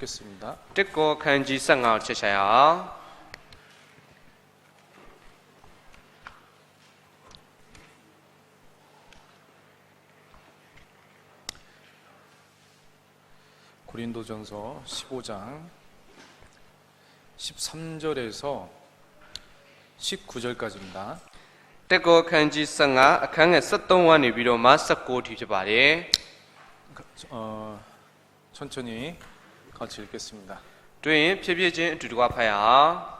읽겠습니다. 듣고 간지 상하오 치샤야. 고린도전서 15장 13절에서 19절까지입니다. 듣고 간지 상하 강의 섰동완이 비로마 석고 뒤집어리. 천천히 같이 읽겠습니다. 对应撇撇间두두가 파야.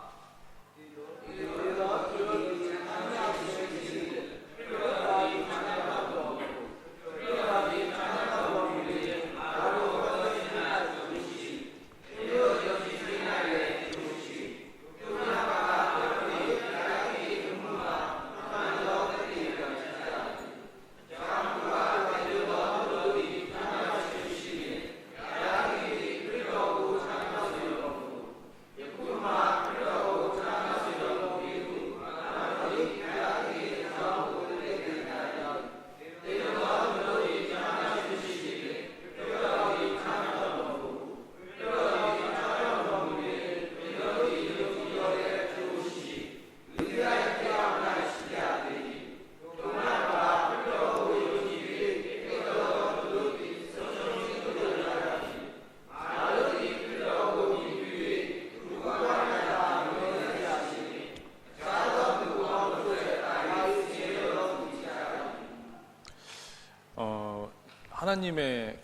하나님의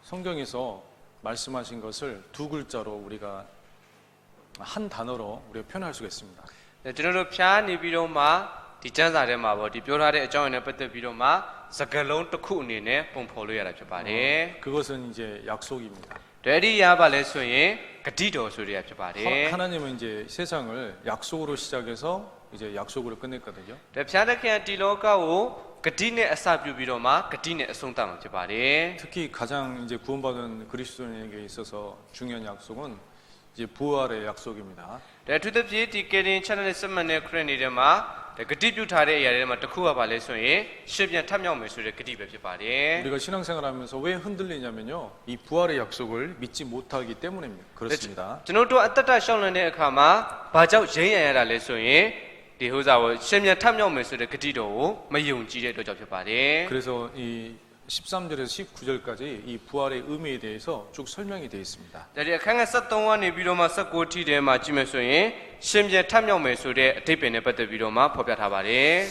성경에서 말씀하신 것을 두 글자로 우리가 한 단어로 우리가 표현할 수가 있습니다. 저는 피아니 비로마 디잔사레마 뭐 디표라의 어쩌는 것들 비로마 사갈론 특구 은혜네 봉포로야라 펴바리. 그것은 이제 약속입니다. 되리야 발레소에 가디도 소리야 펴바리. 하나님은 이제 세상을 약속으로 시작해서 이제 약속으로 끝냈거든요. 피아나케 디로가오 가디네 아사뷰 비로마 가디네 송담 펴바리. 특히 가장 이제 구원받은 그리스도인에게 있어서 중요한 약속은 이제 부활의 약속입니다. 대투듭지 디케린 채널에 쓰면은 크레니르마 가디뷰타의 야레마 특구가 발레소에 십년 탐명을 소리 가디베 펴바리. 우리가 신앙생활하면서 왜 흔들리냐면요, 이 부활의 약속을 믿지 못하기 때문입니다. 그렇습니다. 저는도 아따따 샤운의 카마 바자우 제야야라 레소에 디호자고 십년 탐명을 소리 가디도 마용지에 도저 펴바리. 그래서 이 13절에서 19절까지 이 부활의 의미에 대해서 쭉 설명이 되어 있습니다. 다리 강에 썼던 원이 비로마 썼고 뒤에마 지면서에 십년 탐명을 소리 대변에 받을 비로마 법야타바리.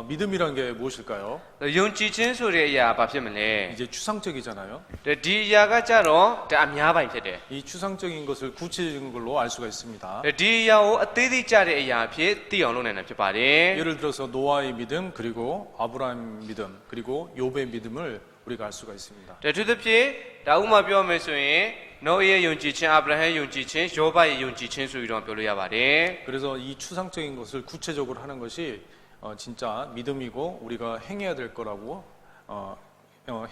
믿음이란 게 무엇일까요? 용지진 소리야 밥시면래. 이제 추상적이잖아요. 디야가 자로 암야바인 피데. 이 추상적인 것을 구체적인 걸로 알 수가 있습니다. 디야오 어때디 자리에 야피 띠어놓는 피바리. 예를 들어서 노아의 믿음, 그리고 아브라함 믿음, 그리고 욥의 믿음을 우리가 알 수가 있습니다. 대투듭지 다우마 뼈면서에 너의 용지친 아브라함의 용지친 요바의 용지친 소리로 별로야바리. 그래서 이 추상적인 것을 구체적으로 하는 것이 진짜 믿음이고 우리가 행해야 될 거라고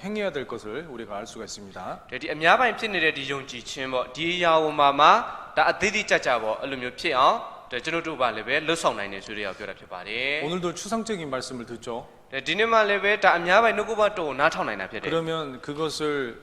행해야 될 것을 우리가 알 수가 있습니다. 디 암야바인 피네데 디 용지친 뭐 디야오마마 다 어때디 짜짜뭐 얼음요 피어. 저노도 발레베 르성나이네 소리야 별로 피바리. 오늘도 추상적인 말씀을 듣죠. 디네말레베 다 암야바인 누구바도 나타나이나 피데. 그러면 그것을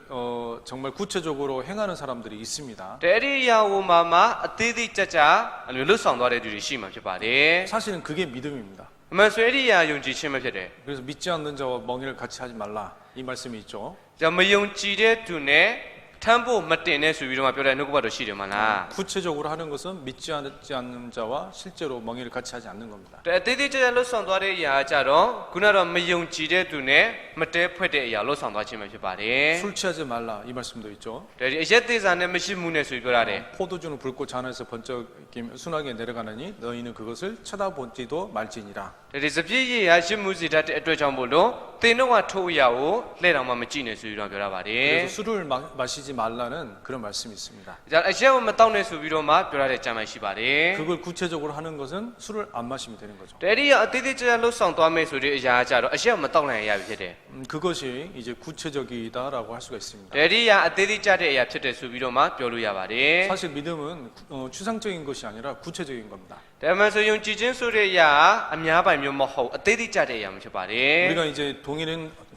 정말 구체적으로 행하는 사람들이 있습니다. 데리야오마마 어때디 짜짜 얼음요 르성도아레 들이 시마 피바리. 사실은 그게 믿음입니다. 만수에리야 용지친마 피데. 그래서 믿지 않는 자와 멍에를 같이 하지 말라, 이 말씀이 있죠. 자, 마용지의 두네 탐보 맞대네 수비로만 뼈라 누구바도 시려마나. 구체적으로 하는 것은 믿지 않는 자와 실제로 멍에를 같이 하지 않는 겁니다. 대대제자 로상도아레 야자로 그나라 마용지의 두네 맞대 푸대 야 로상도아치마 피바리. 술 취하지 말라, 이 말씀도 있죠. 대리 이제대산에 마시무네 수비라레. 포도주는 붉고 잔에서 번쩍 순하게 내려가느니 너희는 그것을 쳐다보지도 말지니라. 대리 섭지야 시무지다 애도장볼로 때노와 토야오 레랑마 마지네 수비로 뼈라바리. 그래서 술을 마시지 말라는 그런 말씀이 있습니다. 자, 아시아만 따오네 수비로마 뼈라레 짜마 시바리. 그걸 구체적으로 하는 것은 술을 안 마시면 되는 거죠. 대리야 대대제자 로상도아메 수리 야자로 아시아만 따오네 야 피데. 그것이 이제 구체적이다라고 할 수가 있습니다. 대리야 대대자의 야 피데 수비로마 뼈루야바리. 사실 믿음은 추상적인 것이 아니라 구체적인 겁니다. 대면서 용지진 소리야 암야바이면 뭐호 대대자의 야 피바리. 우리가 이제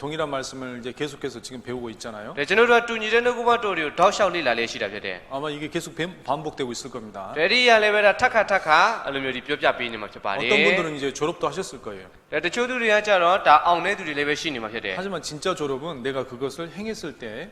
동일한 말씀을 이제 계속해서 지금 배우고 있잖아요. တဲ့ကျွန်တော်တို့ကတူညီတဲ့နှုတ်ကပတ်တော်တွေကိုတောက်လျှောက်လေ့လာလျက်ရှိတာဖြစ်တယ် 아마 이게 계속 반복되고 있을 겁니다. တဲ့ဒီရလည်းပဲဒါထက်ခါအဲ့လိုမျိုးဒီပြောပြပေးနေမှာဖြစ်ပါတယ် 어떤 분들은 이제 졸업도 하셨을 거예요. တဲ့တချို့သူတွေကကြတော့ဒါအောင်တဲ့သူတွေလည်းပဲရှိနေမှာဖြစ်တယ် 하지만 진짜 졸업은 내가 그것을 행했을 때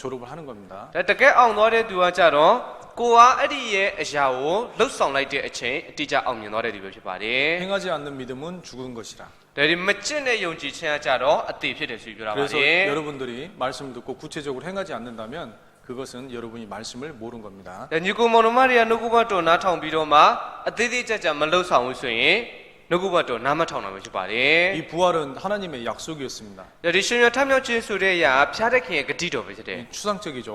졸업을 하는 겁니다. တဲ့တကယ်အောင်သွားတဲ့သူကကြတော့ကိုကအဲ့ဒီရဲ့အရာကိုလှုပ်ဆောင်လိုက်တဲ့အချိန်အတိအကျအောင်မြင်သွားတဲ့သူပဲဖြစ်ပါတယ် 행하지 않는 믿음은 죽은 것이라. တဲ့ဒီမကျင့်တဲ့ယုံကြည်ခြင်းကကြတော့အသေးဖြစ်တယ်ဆိုပြီးပြောတာပါ 그래서 လေ 여러분들이 말씀 듣고 구체적으로 행하지 않는다면 그것은 여러분이 말씀을 모른 겁니다. တဲ့ညီကိုမောင်နှမတွေကနှုတ်ကပတ်တော်နားထောင်ပြီးတော့မှအသေးသေးကြကြမလှုပ်ဆောင်ဘူးဆိုရင်နှုတ်ကပတ်တော်နားမထောင်တာပဲဖြစ်ပါတယ် 이 부활은 하나님의 약속이었습니다. တဲ့ဒီရှင်ရထမြောက်ခြင်းဆိုတဲ့အရာဖျားတဲ့ခင်ရဲ့ဂတိတော်ပဲဖြစ်တယ် 추상적이죠.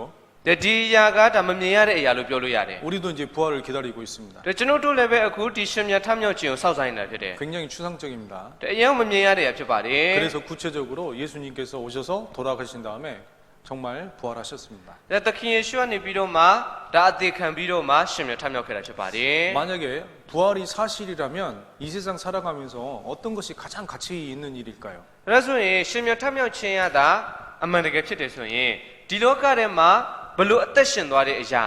တဲ့ဒီအရာကဒါမမြင်ရတဲ့အရာလို့ပြောလို့ရတယ် 우리도 이제 부활을 기다리고 있습니다. တဲ့ကျွန်တော်တို့လည်းပဲအခုဒီရှင်ရထမြောက်ခြင်းကိုစောင့်ဆိုင်နေတာဖြစ်တယ် 굉장히 추상적입니다. တဲ့အရင်မမြင်ရတဲ့အရာဖြစ်ပါတယ် 그래서 구체적으로 예수님께서 오셔서 돌아가신 다음에 정말 부활하셨습니다. တဲ့သခင်ယေရှုကနေပြီးတော့မှဒါအသေးခံပြီးတော့မှရှင်ရထမြောက်ခဲ့တာဖြစ်ပါတယ် 만약에 부활이 사실이라면 이 세상 살아가면서 어떤 것이 가장 가치 있는 일일까요? ဒါဆိုရင်ရှင်ရထမြောက်ခြင်းရတာအမှန်တကယ်ဖြစ်တယ်ဆိုရင်ဒီလောကထဲမှာဘလို့အသက်ရှင်သွားတဲ့အရာ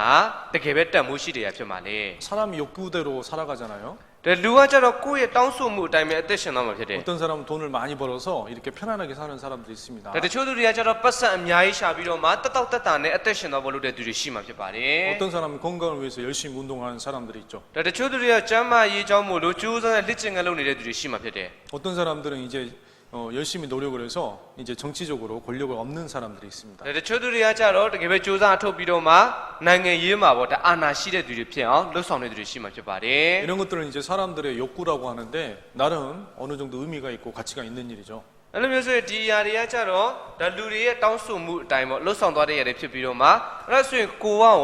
တကယ်ပဲတန်ဖိုးရှိတဲ့အရာဖြစ်မှာလေ 사람이 욕구대로 살아가잖아요. တဲ့လူကကြတော့ကိုယ့်ရဲ့တောင်းဆိုမှုအတိုင်းပဲအသက်ရှင်သွားမှာဖြစ်တယ် 어떤 사람은 돈을 많이 벌어서 이렇게 편안하게 사는 사람도 있습니다. တဲ့တချို့သူတွေကကြတော့ပတ်စံအများကြီးရှာပြီးတော့မှတက်တောက်တက်တာနဲ့အသက်ရှင်သွားဖို့လုပ်တဲ့သူတွေရှိမှာဖြစ်ပါတယ် 어떤 사람은 건강을 위해서 열심히 운동하는 사람들이 있죠. တဲ့တချို့သူတွေကကျမ်းမာရေးကြောင်းမို့လို့ကြိုးစားတဲ့လက်ကျင့်ငယ်လုပ်နေတဲ့သူတွေရှိမှာဖြစ်တယ် 어떤 사람들은 이제 열심히 노력을 해서 이제 정치적으로 권력을 얻는 사람들이 있습니다. တဲ့တချို့သူတွေကကြတော့တကယ်ပဲကြိုးစားအထုတ်ပြီးတော့မှနိုင်ငံရေးမှာပေါ့ဒါအာဏာရှိတဲ့သူတွေဖြစ်အောင်လှုပ်ဆောင်တဲ့သူတွေရှိမှာဖြစ်ပါတယ် 이런 것들은 이제 사람들의 욕구라고 하는데 나름 어느 정도 의미가 있고 가치가 있는 일이죠. အဲ့လိုမျိုးဆိုရင်ဒီအရာတွေကကြတော့ဒါလူတွေရဲ့တောင်းဆိုမှုအတိုင်းပေါ့လှုပ်ဆောင်သွားတဲ့ຢာတွေဖြစ်ပြီးတော့မှအဲ့ဒါဆိုရင်ကိုကရော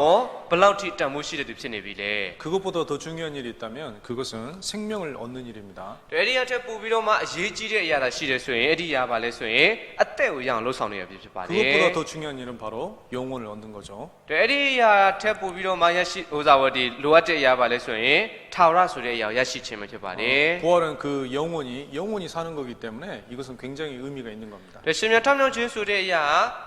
ဘယ်လောက်ထိတန်ဖိုးရှိတဲ့သူဖြစ်နေပြီလဲ 그것보다 더 중요한 일이 있다면 그것은 생명을 얻는 일입니다. အဲ့ဒီအထက်ပို့ပြီးတော့မှအရေးကြီးတဲ့အရာသာရှိတယ်ဆိုရင်အဲ့ဒီအရာပါလဲဆိုရင်အသက်ကိုရအောင်လှုပ်ဆောင်နေရဖြစ်ပါတယ် 그것보다 더 중요한 일은 바로 영혼을 얻는 거죠. အဲ့ဒီအရာထက်ပို့ပြီးတော့မှရရှိဥစားဝဒီလိုအပ်တဲ့အရာပါလဲဆိုရင်ထာဝရဆိုတဲ့အရာကိုရရှိခြင်းပဲဖြစ်ပါတယ် 부활은 그 영혼이 사는 거기 때문에 이것은 굉장히 의미가 있는 겁니다. ရှင်မြတ်ထမြောက်ခြင်းဆိုတဲ့အရာ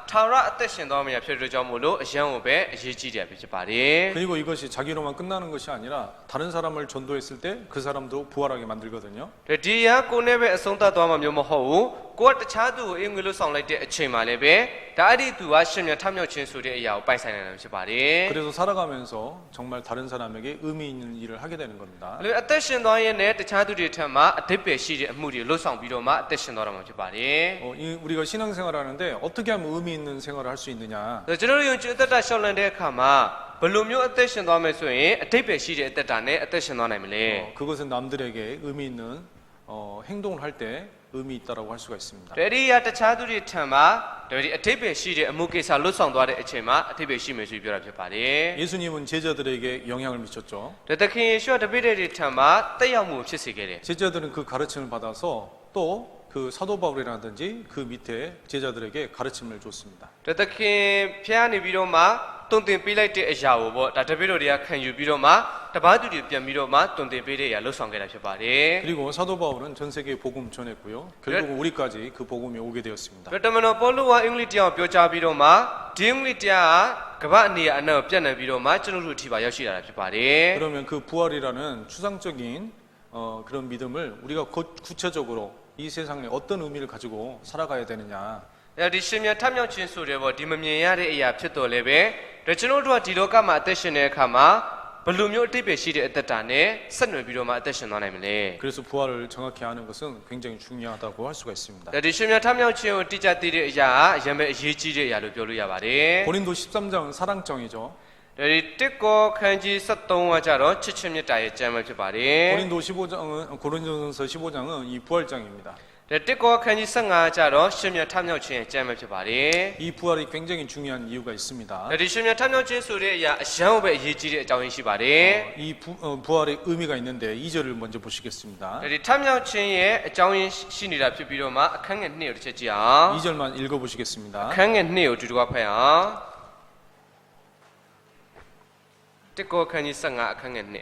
ထာဝရအသက်ရှင်သွားမယ့်ဖြစ်တဲ့ကြောင့်မို့လို့အရန်ကိုပဲအရေးကြီးတယ်ဖြစ်ပါတယ် 그리고 이것이 자기로만 끝나는 것이 아니라 다른 사람을 전도했을 때 그 사람도 부활하게 만들거든요. ဒီအရာကိုနဲ့ပဲအဆုံးသတ်သွားမှာမျိုးမဟုတ်ဘူးကိုကတခြားသူကိုအင်္ဂလိပ်ဆောင်လိုက်တဲ့အချိန်မှာလည်းပဲဒါအဲ့ဒီသူကရှင်မြတ်ထမြောက်ခြင်းဆိုတဲ့အရာကိုပိုင်ဆိုင်နိုင်တယ်ဖြစ်ပါတယ် 그래서 살아가면서 정말 다른 사람에게 의미 있는 일을 하게 되는 겁니다. အဲ့အသက်ရှင်သွားရင်လည်းတခြားသူတွေထက်မှအဓိပ္ပာယ်ရှိတဲ့အမှုတွေလှုပ်ဆောင်ပြီးတော့မှအသက်ရှင်သွားတာမှာဖြစ်ပါတယ် 우리가 신앙생활하는데 어떻게 하면 의미 있는 생활을 할 수 있느냐? ကျွန်တော်တို့ယုံကြည်အသက်တာရှောက်လန့်တဲ့အခါမှာဘယ်လိုမျိုးအသက်ရှင်သွားမယ်ဆိုရင်အဓိပ္ပာယ်ရှိတဲ့အသက်တာနဲ့အသက်ရှင်သွားနိုင်မလဲ 그것은 남들에게 의미 있는 행동을 할 때 의미 있다라고 할 수가 있습니다. ဒါဒီရတခြားသူတွေထံမှာဒီအဓိပ္ပာယ်ရှိတဲ့အမှုကိစ္စလွတ်ဆောင်သွားတဲ့အချိန်မှာအဓိပ္ပာယ်ရှိမယ်ဆိုပြီးပြောတာဖြစ်ပါတယ် 예수님은 제자들에게 영향을 미쳤죠. ဒါသခင်ယေရှုတပည့်တွေထံမှာတက်ရောက်မှုဖြစ်စေခဲ့တယ် 제자들은 그 가르침을 받아서 또 그 사도 바울이라든지 그 밑에 제자들에게 가르침을 줬습니다. ဒါသခင်ဖျားနေပြီးတော့မှတုံတင်ပေးလိုက်တဲ့အရာကိုပေါ့ဒါတပည့်တော်တွေကခံယူပြီးတော့မှတပားသူတွေပြန်ပြီးတော့မှတုံတင်ပေးတဲ့အရာလှုပ်ဆောင်ခဲ့တာဖြစ်ပါတယ် 그리고 사도 바울은 전 세계에 복음 전했고요. 결국 우리까지 그 복음이 오게 되었습니다. ဒါတမန်တော်ပေါလုကအင်္ဂလိပ်တရားကိုပြောကြားပြီးတော့မှဒီအင်္ဂလိပ်တရားကကမ္ဘာအနေအနှံ့ပြန့်နှံ့ပြီးတော့မှကျွန်တော်တို့အထိပါရောက်ရှိလာတာဖြစ်ပါတယ် 그러면 그 부활이라는 추상적인 그런 믿음을 우리가 구체적으로 이 세상에 어떤 의미를 가지고 살아가야 되느냐? ဒီရှင်မြတ်ထမြောက်ခြင်းဆိုတဲ့ပေါ့ဒီမမြင်ရတဲ့အရာဖြစ်တော်လည်းပဲဒါကျွန်တော်တို့ကဒီလောကမှာအသက်ရှင်တဲ့အခါမှာဘယ်လိုမျိုးအတိတ်ပဲရှိတဲ့အသက်တာနဲ့ဆက်နွယ်ပြီးတော့မှအသက်ရှင်သွားနိုင်မလဲ 그래서 부활을 정확히 아는 것은 굉장히 중요하다고 할 수가 있습니다. ဒီရှင်မြတ်ထမြောက်ခြင်းကိုတိကျသိတဲ့အရာအရင်ပဲအရေးကြီးတဲ့အရာလို့ပြောလို့ရပါတယ် 고린도 13장은 사랑장이죠. ဒီတစ်ကောခန်းကြီး73ကကြတော့ချစ်ချင်းမြတ်တာရဲ့ကျမ်းပဲဖြစ်ပါတယ် 고린도전서 15장은 이 부활장입니다. တစ်ကောခန်းကြီး15ကကြတော့ရှင်မြတ်ထမြောက်ခြင်းရဲ့ကျမ်းပဲဖြစ်ပါတယ် 이 부활이 굉장히 중요한 이유가 있습니다. ဒီရှင်မြတ်ထမြောက်ခြင်းဆိုတဲ့အရာအရန်ပဲအရေးကြီးတဲ့အကြောင်းရင်းရှိပါတယ် 이 부활의 의미가 있는데 2절을 먼저 보시겠습니다. ဒီထမြောက်ခြင်းရဲ့အကြောင်းရင်းရှိနေတာဖြစ်ပြီးတော့မှအခန်းငယ်2ကိုတစ်ချက်ကြည့်အောင် 2절만 읽어보시겠습니다. အခန်းငယ်2ကိုတူတူဖတ်အောင်တစ်ကောခန်းကြီး15အခန်းငယ်2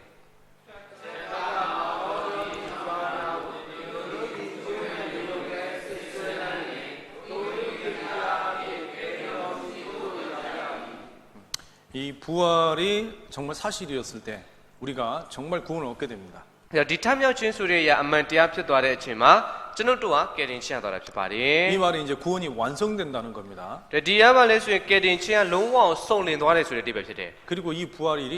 이 부활이 정말 사실이었을 때 우리가 정말 구원을 얻게 됩니다. ဒီထမြောက်ခြင်းဆိုတဲ့အရာအမှန်တရားဖြစ်သွားတဲ့အချိန်မှာကျွန်တော်တို့ကကယ်တင်ခြင်းရသွားတာဖြစ်ပါတယ် 이 말이 이제 구원이 완성된다는 겁니다. ဒီရမှာလဲဆိုရင်ကယ်တင်ခြင်းကလုံးဝအောင်စုံလင်သွားတယ်ဆိုတဲ့အဓိပ္ပာယ်ဖြစ်တယ် 그리고 이 부활일이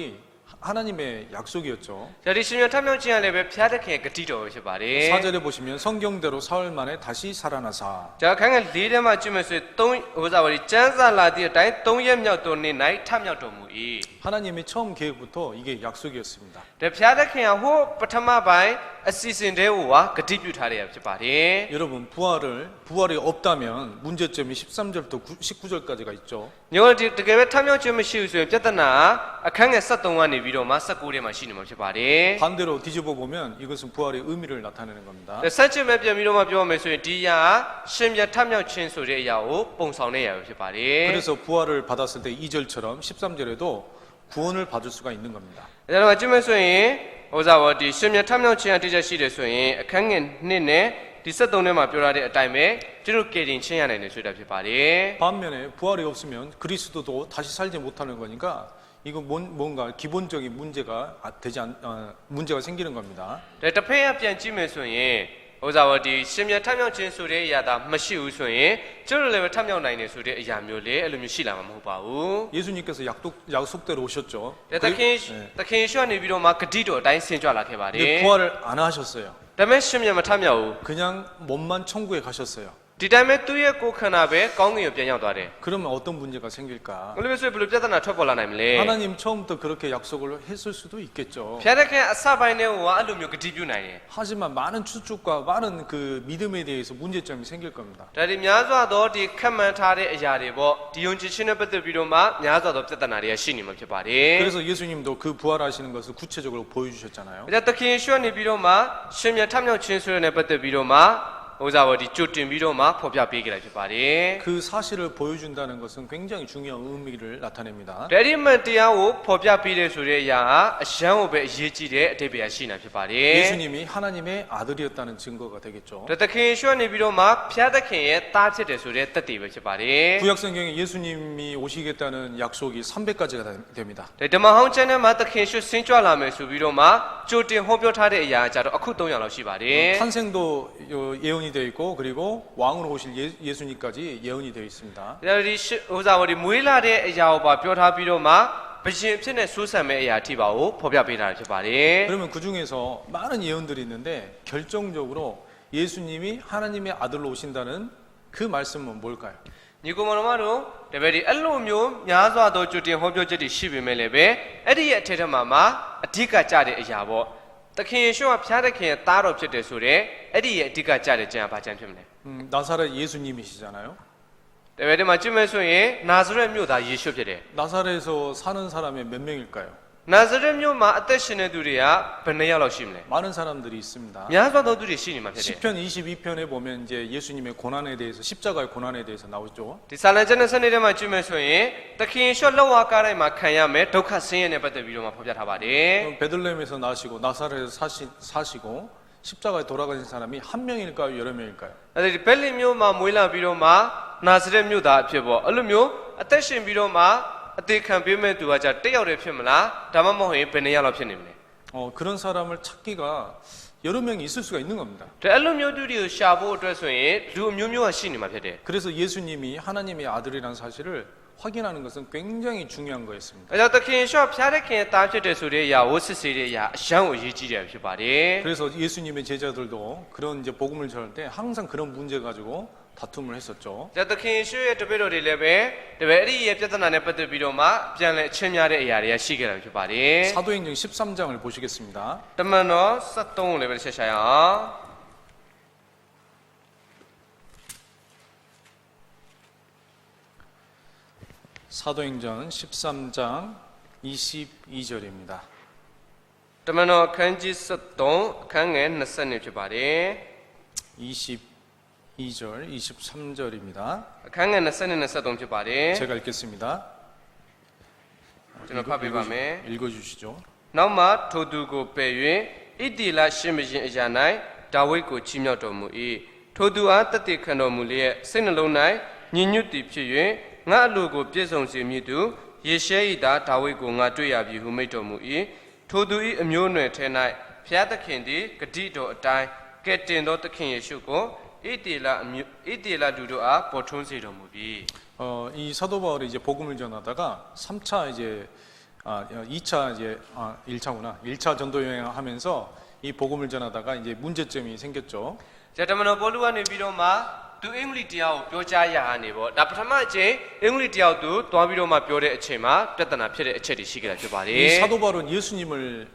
하나님의 약속이었죠. ဒီရှင်မြတ်ထမြောက်ခြင်းကလည်းပဲဖျားသခင်ဂတိတော်ပဲဖြစ်ပါတယ် 4절에 보시면 성경대로 사흘 만에 다시 살아나사. ဒါခန်းက၄ထဲမှာကြည့်မယ်ဆိုရင်3ဟိုစားပါဒီကျမ်းစာလာတဲ့အတိုင်း3ရက်မြောက်တော်နေ့၌ထမြောက်တော်မူ၏ 하나님의 처음 계획부터 이게 약속이었습니다. ဒါဖျားသခင်ကဟိုပထမပိုင်းအစီအစဉ်တည်းဟိုကဂတိပြုထားတဲ့ဖြစ်ပါတယ် 여러분 부활이 없다면 문제점이 13절부터 19절까지가 있죠. ညောဒီတကယ်ပဲထမြောက်ခြင်းမရှိဘူးဆိုရင်ပြဿနာအခန်းငယ်73ကနေပြီးတော့မှ19ထဲမှာရှိနေမှာဖြစ်ပါတယ် 반대로 뒤집어 보면 이것은 부활의 의미를 나타내는 겁니다. ဆက်ချင်မဲ့ပြန်ပြီးတော့မှပြောမယ်ဆိုရင်ဒီအရာရှင်မြတ်ထမြောက်ခြင်းဆိုတဲ့အရာကိုပုံဆောင်တဲ့အရာပဲဖြစ်ပါတယ် 그래서 부활을 받았을 때 2절처럼 13절에도 구원을 받을 수가 있는 겁니다. ဒါတော့ကြည့်မယ်ဆိုရင်ဟိုစားပါဒီရှင်မြတ်ထမြောက်ခြင်းအတိအကျရှိတယ်ဆိုရင်အခန်းငယ်2နဲ့ဒီ73ထဲမှာပြောထားတဲ့အတိုင်းပဲကျွန်တော်ကယ်တင်ခြင်းရနိုင်တယ်ဆိုတာဖြစ်ပါတယ် 반면에 부활이 없으면 그리스도도 다시 살지 못하는 거니까 이거 뭔가 기본적인 문제가 생기는 겁니다. ဒါတစ်ဖက်ကပြန်ကြည့်မယ်ဆိုရင်ဟိုစားပါဒီရှင်မြတ်ထမြောက်ခြင်းဆိုတဲ့အရာသာမရှိဘူးဆိုရင်ကျွန်တော်လည်းပဲထမြောက်နိုင်တယ်ဆိုတဲ့အရာမျိုးလေအဲ့လိုမျိုးရှိလာမှာမဟုတ်ပါဘူး 예수님께서 약속대로 오셨죠. ဒါသခင်ရှုကနေပြီးတော့မှဂတိတော်အတိုင်းဆင်ကြွလာခဲ့ပါတယ် 근데 부활을 안 하셨어요. ဒါပေမဲ့ရှင်မြတ်မထမြောက်ဘူး 그냥 몸만 천국에 가셨어요. ဒီတိုင်းပဲသူ့ရဲ့ကိုယ်ခန္ဓာပဲကောင်းကင်ကိုပြန်ရောက်သွားတယ် 그러면 어떤 문제가 생길까? ဘယ်လိုပဲဆိုဘယ်လိုပြဿနာထွက်ပေါ်လာနိုင်မလဲ 하나님 처음부터 그렇게 약속을 했을 수도 있겠죠. ဖျားတဲ့ခင်အစပိုင်းနဲ့ဟိုကအဲ့လိုမျိုးဂတိပြုနိုင်တယ် 하지만 많은 추측과 많은 그 믿음에 대해서 문제점이 생길 겁니다. ဒါဒီများစွာသောဒီခက်မှန်ထားတဲ့အရာတွေပေါ့ဒီယုံကြည်ခြင်းနဲ့ပတ်သက်ပြီးတော့မှများစွာသောပြဿနာတွေကရှိနေမှာဖြစ်ပါတယ် 그래서 예수님도 그 부활하시는 것을 구체적으로 보여주셨잖아요. ဒါသခင်ရှုကနေပြီးတော့မှရှင်မြတ်ထမြောက်ခြင်းဆိုတဲ့နဲ့ပတ်သက်ပြီးတော့မှဟိုစားပါဒီကြိုတင်ပြီးတော့မှဖော်ပြပေးကြတာဖြစ်ပါတယ် 그 사실을 보여준다는 것은 굉장히 중요한 의미를 나타냅니다. ဒါဒီမှန်တရားကိုဖော်ပြပေးတဲ့ဆိုတဲ့အရာအရှမ်းကိုပဲအရေးကြီးတဲ့အဓိပ္ပာယ်ရှိနေတာဖြစ်ပါတယ် 예수님이 하나님의 아들이었다는 증거가 되겠죠. ဒါသခင်ရှုကနေပြီးတော့မှဖျားသခင်ရဲ့သားဖြစ်တယ်ဆိုတဲ့သက်တည်ပဲဖြစ်ပါတယ် 구약 성경에 예수님이 오시겠다는 약속이 300가지가 됩니다. ဒါဓမ္မဟောင်းကျမ်းထဲမှာသခင်ရှုဆင်းကြွလာမယ်ဆိုပြီးတော့မှကြိုတင်ဟောပြောထားတဲ့အရာကြတော့အခု300လောက်ရှိပါတယ် 탄생도 예언이 되어 있고 그리고 왕으로 오실 예수님까지 예언이 되어 있습니다. ဒါဒီဟိုစားပါဒီမွေးလာတဲ့အရာကိုပါပြောထားပြီးတော့မှဘရှင်ဖြစ်တဲ့ဆိုးဆန်မဲ့အရာအထိပါကိုဖော်ပြပေးထားတာဖြစ်ပါတယ် 그러면 그 중에서 많은 예언들이 있는데 결정적으로 예수님이 하나님의 아들로 오신다는 그 말씀은 뭘까요? ညီကောင်မတော်တို့တပည့်ဒီအဲ့လိုမျိုးများစွာသောကြိုတင်ဟောပြောချက်တွေရှိပေမဲ့လည်းပဲအဲ့ဒီရဲ့အထက်ထမှာအဓိကကြတဲ့အရာပေါ့သခင်ယေရှုကဖျားသခင်ရဲ့သားတော်ဖြစ်တယ်ဆိုတဲ့အဲ့ဒီရဲ့အဓိကကြတဲ့ကျမ်းကဘာကျမ်းဖြစ်မလဲ 나사렛 예수님이시잖아요. တပည့်ဒီမှာကြည့်မယ်ဆိုရင်နာဇရက်မြို့သားယေရှုဖြစ်တယ် 나사렛에서 사는 사람이 몇 명일까요? နာဇရက်မြို့မှာအသက်ရှင်နေသူတွေကဘယ်နှစ်ယောက်လောက်ရှိမလဲ 많은 사람들이 있습니다. များစွာသောသူတွေရှိနေမှာဖြစ်တယ် 10편 22편에 보면 이제 예수님의 고난에 대해서 십자가의 고난에 대해서 나오죠. ဒီစာလံကျမ်းနဲ့စနစ်ထဲမှာကြည့်မယ်ဆိုရင်သခင်ယေရှုလောက်ဝါကားတိုင်းမှာခံရမယ်ဒုက္ခဆင်းရဲနဲ့ပတ်သက်ပြီးတော့မှဖော်ပြထားပါတယ် 베들레헴에서 나시고 나사렛에서 사시고 십자가에 돌아가신 사람이 한 명일까요? 여러 명일까요? အဲ့ဒီဘက်လင်မြို့မှာမွေးလာပြီးတော့မှနာဇရက်မြို့သားအဖြစ်ပေါ့အဲ့လိုမျိုးအသက်ရှင်ပြီးတော့မှအသေးခံပေးမဲ့သူကကြတစ်ယောက်တည်းဖြစ်မလားဒါမှမဟုတ်ရင်ဘယ်နှစ်ယောက်လောက်ဖြစ်နေမလဲ 그런 사람을 찾기가 여러 명이 있을 수가 있는 겁니다. ဒါအဲ့လိုမျိုးသူတွေကိုရှာဖို့အတွက်ဆိုရင်လူအမျိုးမျိုးကရှိနေမှာဖြစ်တယ် 그래서 예수님이 하나님의 아들이라는 사실을 확인하는 것은 굉장히 중요한 거였습니다. အဲ့တော့သခင်ယေရှုဖျားတဲ့ခင်သားဖြစ်တယ်ဆိုတဲ့အရာကိုစစ်ဆေးတဲ့အရာအရှမ်းကိုအရေးကြီးတယ်ဖြစ်ပါတယ် 그래서 예수님의 제자들도 그런 이제 복음을 전할 때 항상 그런 문제 가지고 다툼을 했었죠. ဒါသခင်ယေရှုရဲ့တပည့်တော်တွေလည်းပဲတပည့်အဲ့ဒီရဲ့ပြဿနာနဲ့ပတ်သက်ပြီးတော့မှပြန်လဲအချင်းများတဲ့အရာတွေကရှိခဲ့တာဖြစ်ပါတယ် 사도행전 13장을 보시겠습니다. တမန်တော်73ကိုလည်းပဲဆက်ရှာရအောင် 사도행전 13장 22절입니다. တမန်တော်ခန်းကြီး73အခန်းငယ်20ဖြစ်ပါတယ် 22절, 23절입니다. အခန်းငယ်20နဲ့23ဖြစ်ပါတယ် 제가 읽겠습니다. ကျွန်တော်ဖတ်ပေးပါမယ် 읽어주시죠. နောက်မှထိုသူကိုပယ်၍ဣတိလရှင်ဘုရင်အရာ၌ဒါဝိဒ်ကိုချီးမြှောက်တော်မူ၏ထိုသူအားတသက်ခံတော်မူလျက်စိတ်နှလုံး၌ညီညွတ်သည်ဖြစ်၍ငါအလိုကိုပြည့်စုံစေမည်သူ 예시이다 다윗고 ngaတွေ့ရပြီဟုမိတ်တော်မူ၏ထိုသူ၏အမျိုးအနွယ်ထဲ၌ဖျားသခင်သည်ဂတိတော်အတိုင်းကဲ့တင်သောသခင်ယေရှုကိုဣတေလလူတို့အားပေါ်ထွန်းစေတော်မူပြီ 이 사도 바울이 이제 복음을 전하다가 3차 이제 2차 이제 1차구나. 1차 전도 여행을 하면서 이 복음을 전하다가 이제 문제점이 생겼죠. ဇတမနောပေါလုကနေပြီးတော့မှသူအင်္ဂလိပ်တရားကိုပြောကြားရဟာနေပေါ့ဒါပထမအချိန်အင်္ဂလိပ်တရားကိုသူတွားပြီးတော့မှပြောတဲ့အချိန်မှာပြဿနာဖြစ်တဲ့အချက်တွေရှိကြတာဖြစ်ပါတယ် 이 사도 바울은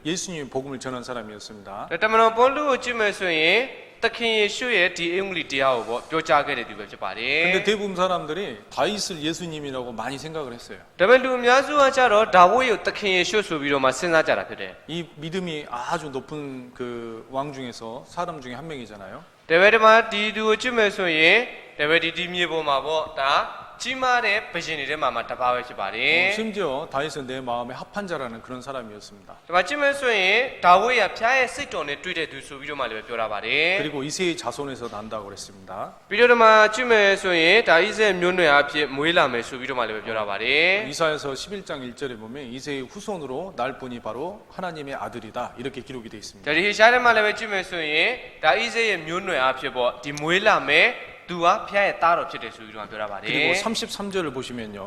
예수님 복음을 전한 사람이었습니다. ဇတမနောပေါလုကိုကြည့်မယ်ဆိုရင်သခင်ယေရှုရဲ့ဒီအင်္ဂလိပ်တရားကိုပေါ့ပြောကြားခဲ့တဲ့သူပဲဖြစ်ပါတယ် 근데 대부분 사람들이 다윗을 예수님이라고 많이 생각을 했어요. ဒါပေမဲ့လူအများစုကကြတော့ဒါဝိဒ်ကိုသခင်ယေရှုဆိုပြီးတော့မှစဉ်းစားကြတာဖြစ်တယ် 이 믿음이 아주 높은 그 왕 중에서 사람 중에 한 명이잖아요. ဒါပေမဲ့ဒီသူကိုကြည့်မယ်ဆိုရင်ဒါပေမဲ့ဒီမြေပေါ်မှာပေါ့ဒါကြီးမားတဲ့ဘုရင်တွေထဲမှာတပါးပဲဖြစ်ပါတယ် 심지어 다윗은 내 마음에 합한 자라는 그런 사람이었습니다. ဒီမှာကြည့်မယ်ဆိုရင်ဒါဝိဒ်ကဖျားရဲ့စိတ်တော်နဲ့တွေ့တဲ့သူဆိုပြီးတော့မှလည်းပြောတာပါတယ် 그리고 이세의 자손에서 난다고 그랬습니다. ပြီးတော့ဒီမှာကြည့်မယ်ဆိုရင်ဒါဣဇဲမျိုးနွယ်အဖြစ်မွေးလာမယ်ဆိုပြီးတော့မှလည်းပြောတာပါတယ် 이사야서 11장 1절에 보면 이세의 후손으로 날 분이 바로 하나님의 아들이다 이렇게 기록이 되어 있습니다. ဒါဒီဟေရှာထဲမှာလည်းကြည့်မယ်ဆိုရင်ဒါဣဇဲရဲ့မျိုးနွယ်အဖြစ်ပေါ့ဒီမွေးလာမယ်သူကဖျားရဲ့သားတော်ဖြစ်တယ်ဆိုပြီးတော့ပြောတာပါတယ် 그리고 33절을 보시면요.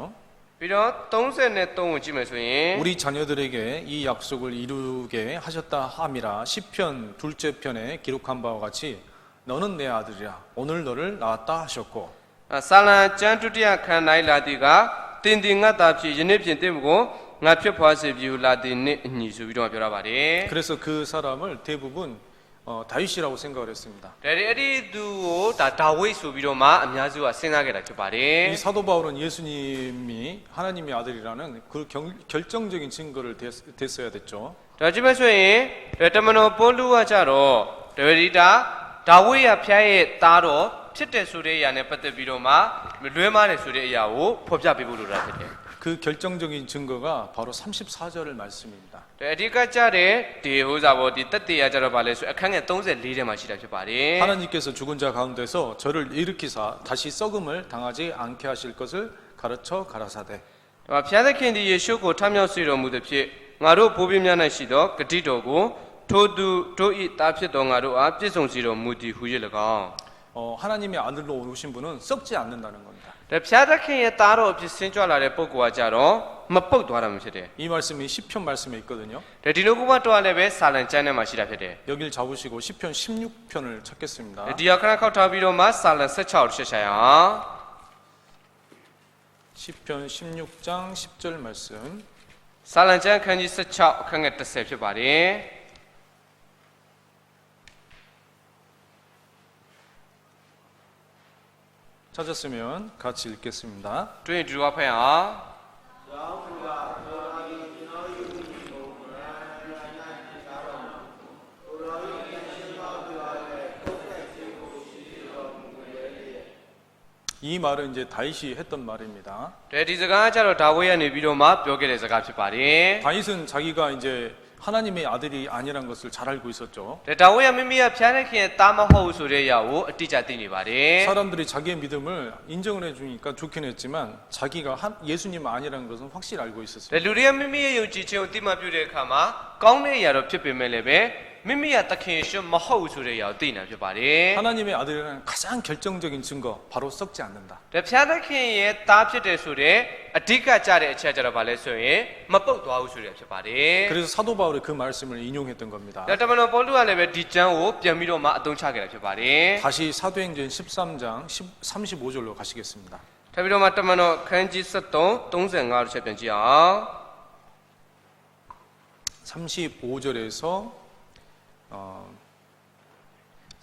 ပြီးတော့33ကိုကြည့်မယ်ဆိုရင် 우리 자녀들에게 이 약속을 이루게 하셨다 함이라 시편 둘째 편에 기록한 바와 같이 너는 내 아들이라 오늘 너를 낳았다 하셨고 ဆာလံကျမ်းဒုတိယခန်း၌လာသည်ကတင်တင်ငတ်တာဖြစ်ယနေ့ဖြင့်တင့်ကိုငါဖြစ်ဖွားစေပြီဟုလာသည်နှင့်အညီဆိုပြီးတော့ပြောတာပါတယ် 그래서 그 사람을 대부분 다윗이라고 생각을 했습니다. ဒါဒီအဲ့ဒီသူကိုဒါဝိဒ်ဆိုပြီးတော့မှအများစုကစဉ်းစားခဲ့တာဖြစ်ပါတယ် 이 사도 바울은 예수님이 하나님의 아들이라는 그 결정적인 증거를 댔어야 됐죠. ဒါကြည့်မယ်ဆိုရင်တမန်တော်ပေါလုကကြတော့ဒါဝိဒ်ရဖျားရဲ့သားတော်ဖြစ်တဲ့ဆိုတဲ့အရာနဲ့ပတ်သက်ပြီးတော့မှလွဲမှားတယ်ဆိုတဲ့အရာကိုဖော်ပြပေးဖို့လိုတာဖြစ်တယ် 그 결정적인 증거가 바로 34절 말씀입니다. အဓိကကြတဲ့ဒီဟိုစားဘောဒီတက်တေရကြတော့ဗာလဲဆိုအခန်းငယ်34ထဲမှာရှိတာဖြစ်ပါတယ် 하나님께서 죽은 자 가운데서 저를 일으키사 다시 썩음을 당하지 않게 하실 것을 가르쳐 가라사대. ဖျားသခင်ဒီယေရှုကိုထမြောက်စေတော်မူသည်ဖြစ်ငါတို့ဘိုးဘေးများ၌ရှိသောဂတိတော်ကိုထိုသူတို့၏တာဖြစ်တော်ငါတို့အားပြည့်စုံစေတော်မူသည်ဟု၍၎င်း 하나님의 아들로 오신 분은 썩지 않는다는 겁니다. ဒါဖျားသခင်ရဲ့သားတော်အဖြစ်ဆင်းကြွလာတဲ့ပုဂ္ဂိုလ်ကကြတော့မပုတ်သွားတာမျိုးဖြစ်တယ် 이 말씀이 시편 말씀에 있거든요. ဒါဒီလိုကမှတော့လည်းပဲစာလံကျမ်းထဲမှာရှိတာဖြစ်တယ် 여길 잡으시고 시편 16편을 찾겠습니다. ဒီအခါခောက်ထားပြီးတော့မှစာလံ16ကိုရှင်းရှာရအောင် 시편 16장 10절 말씀. စာလံကျမ်းခန်းကြီး16အခန်းငယ်10ဖြစ်ပါတယ် 찾았으면 같이 읽겠습니다. တွေ့ရင်ဒီလိုဖတ်အောင် 이 말은 이제 다윗이 했던 말입니다. ဒီစကားကျတော့ဒါဝိဒ်ကနေပြီးတော့မှပြောခဲ့တဲ့စကားဖြစ်ပါတယ် 다윗은 자기가 이제 하나님의 아들이 아니란 것을 잘 알고 있었죠. ဒါဝိဒ်ကမိမိကဖျားတဲ့ခင်တားမဟုတ်ဆိုတဲ့အရာကိုအတိအကျသိနေပါတယ် 사람들이 자기의 믿음을 인정을 해주니까 좋긴 했지만 자기가 예수님 아니라는 것은 확실히 알고 있었어요. လူတွေကမိမိရဲ့ယုံကြည်ခြင်းကိုသိမှပြုတဲ့အခါမှာကောင်းတဲ့အရာတော့ဖြစ်ပေမဲ့လည်းပဲမိမိကသခင်ယေရှုမဟုတ်ဆိုတဲ့အရာကိုသိနေတာဖြစ်ပါတယ် 하나님의 아들이라는 가장 결정적인 증거 바로 썩지 않는다. ဒါဖျားသခင်ရဲ့သားဖြစ်တယ်ဆိုတဲ့အဓိကကြတဲ့အချက်ကြတော့ဗာလဲဆိုရင်မပုတ်သွားဘူးဆိုတဲ့အဖြစ်ပါတယ် 그래서 사도 바울이 그 말씀을 인용했던 겁니다. ဒါတမန်တော်ပေါလုကလည်းပဲဒီကျမ်းကိုပြန်ပြီးတော့မှအသုံးချခဲ့တာဖြစ်ပါတယ် 다시 사도행전 13장 35절로 가시겠습니다. ထပ်ပြီးတော့မှတမန်တော်ခန်းကြီး73 35တစ်ချက်ပြန်ကြည့်အောင် 35절에서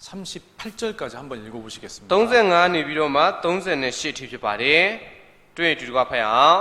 38절까지 한번 읽어보시겠습니다. 35နေပြီးတော့မှ38အထိဖြစ်ပါတယ်တွေ့ရင်ဒီကဖတ်ရအောင်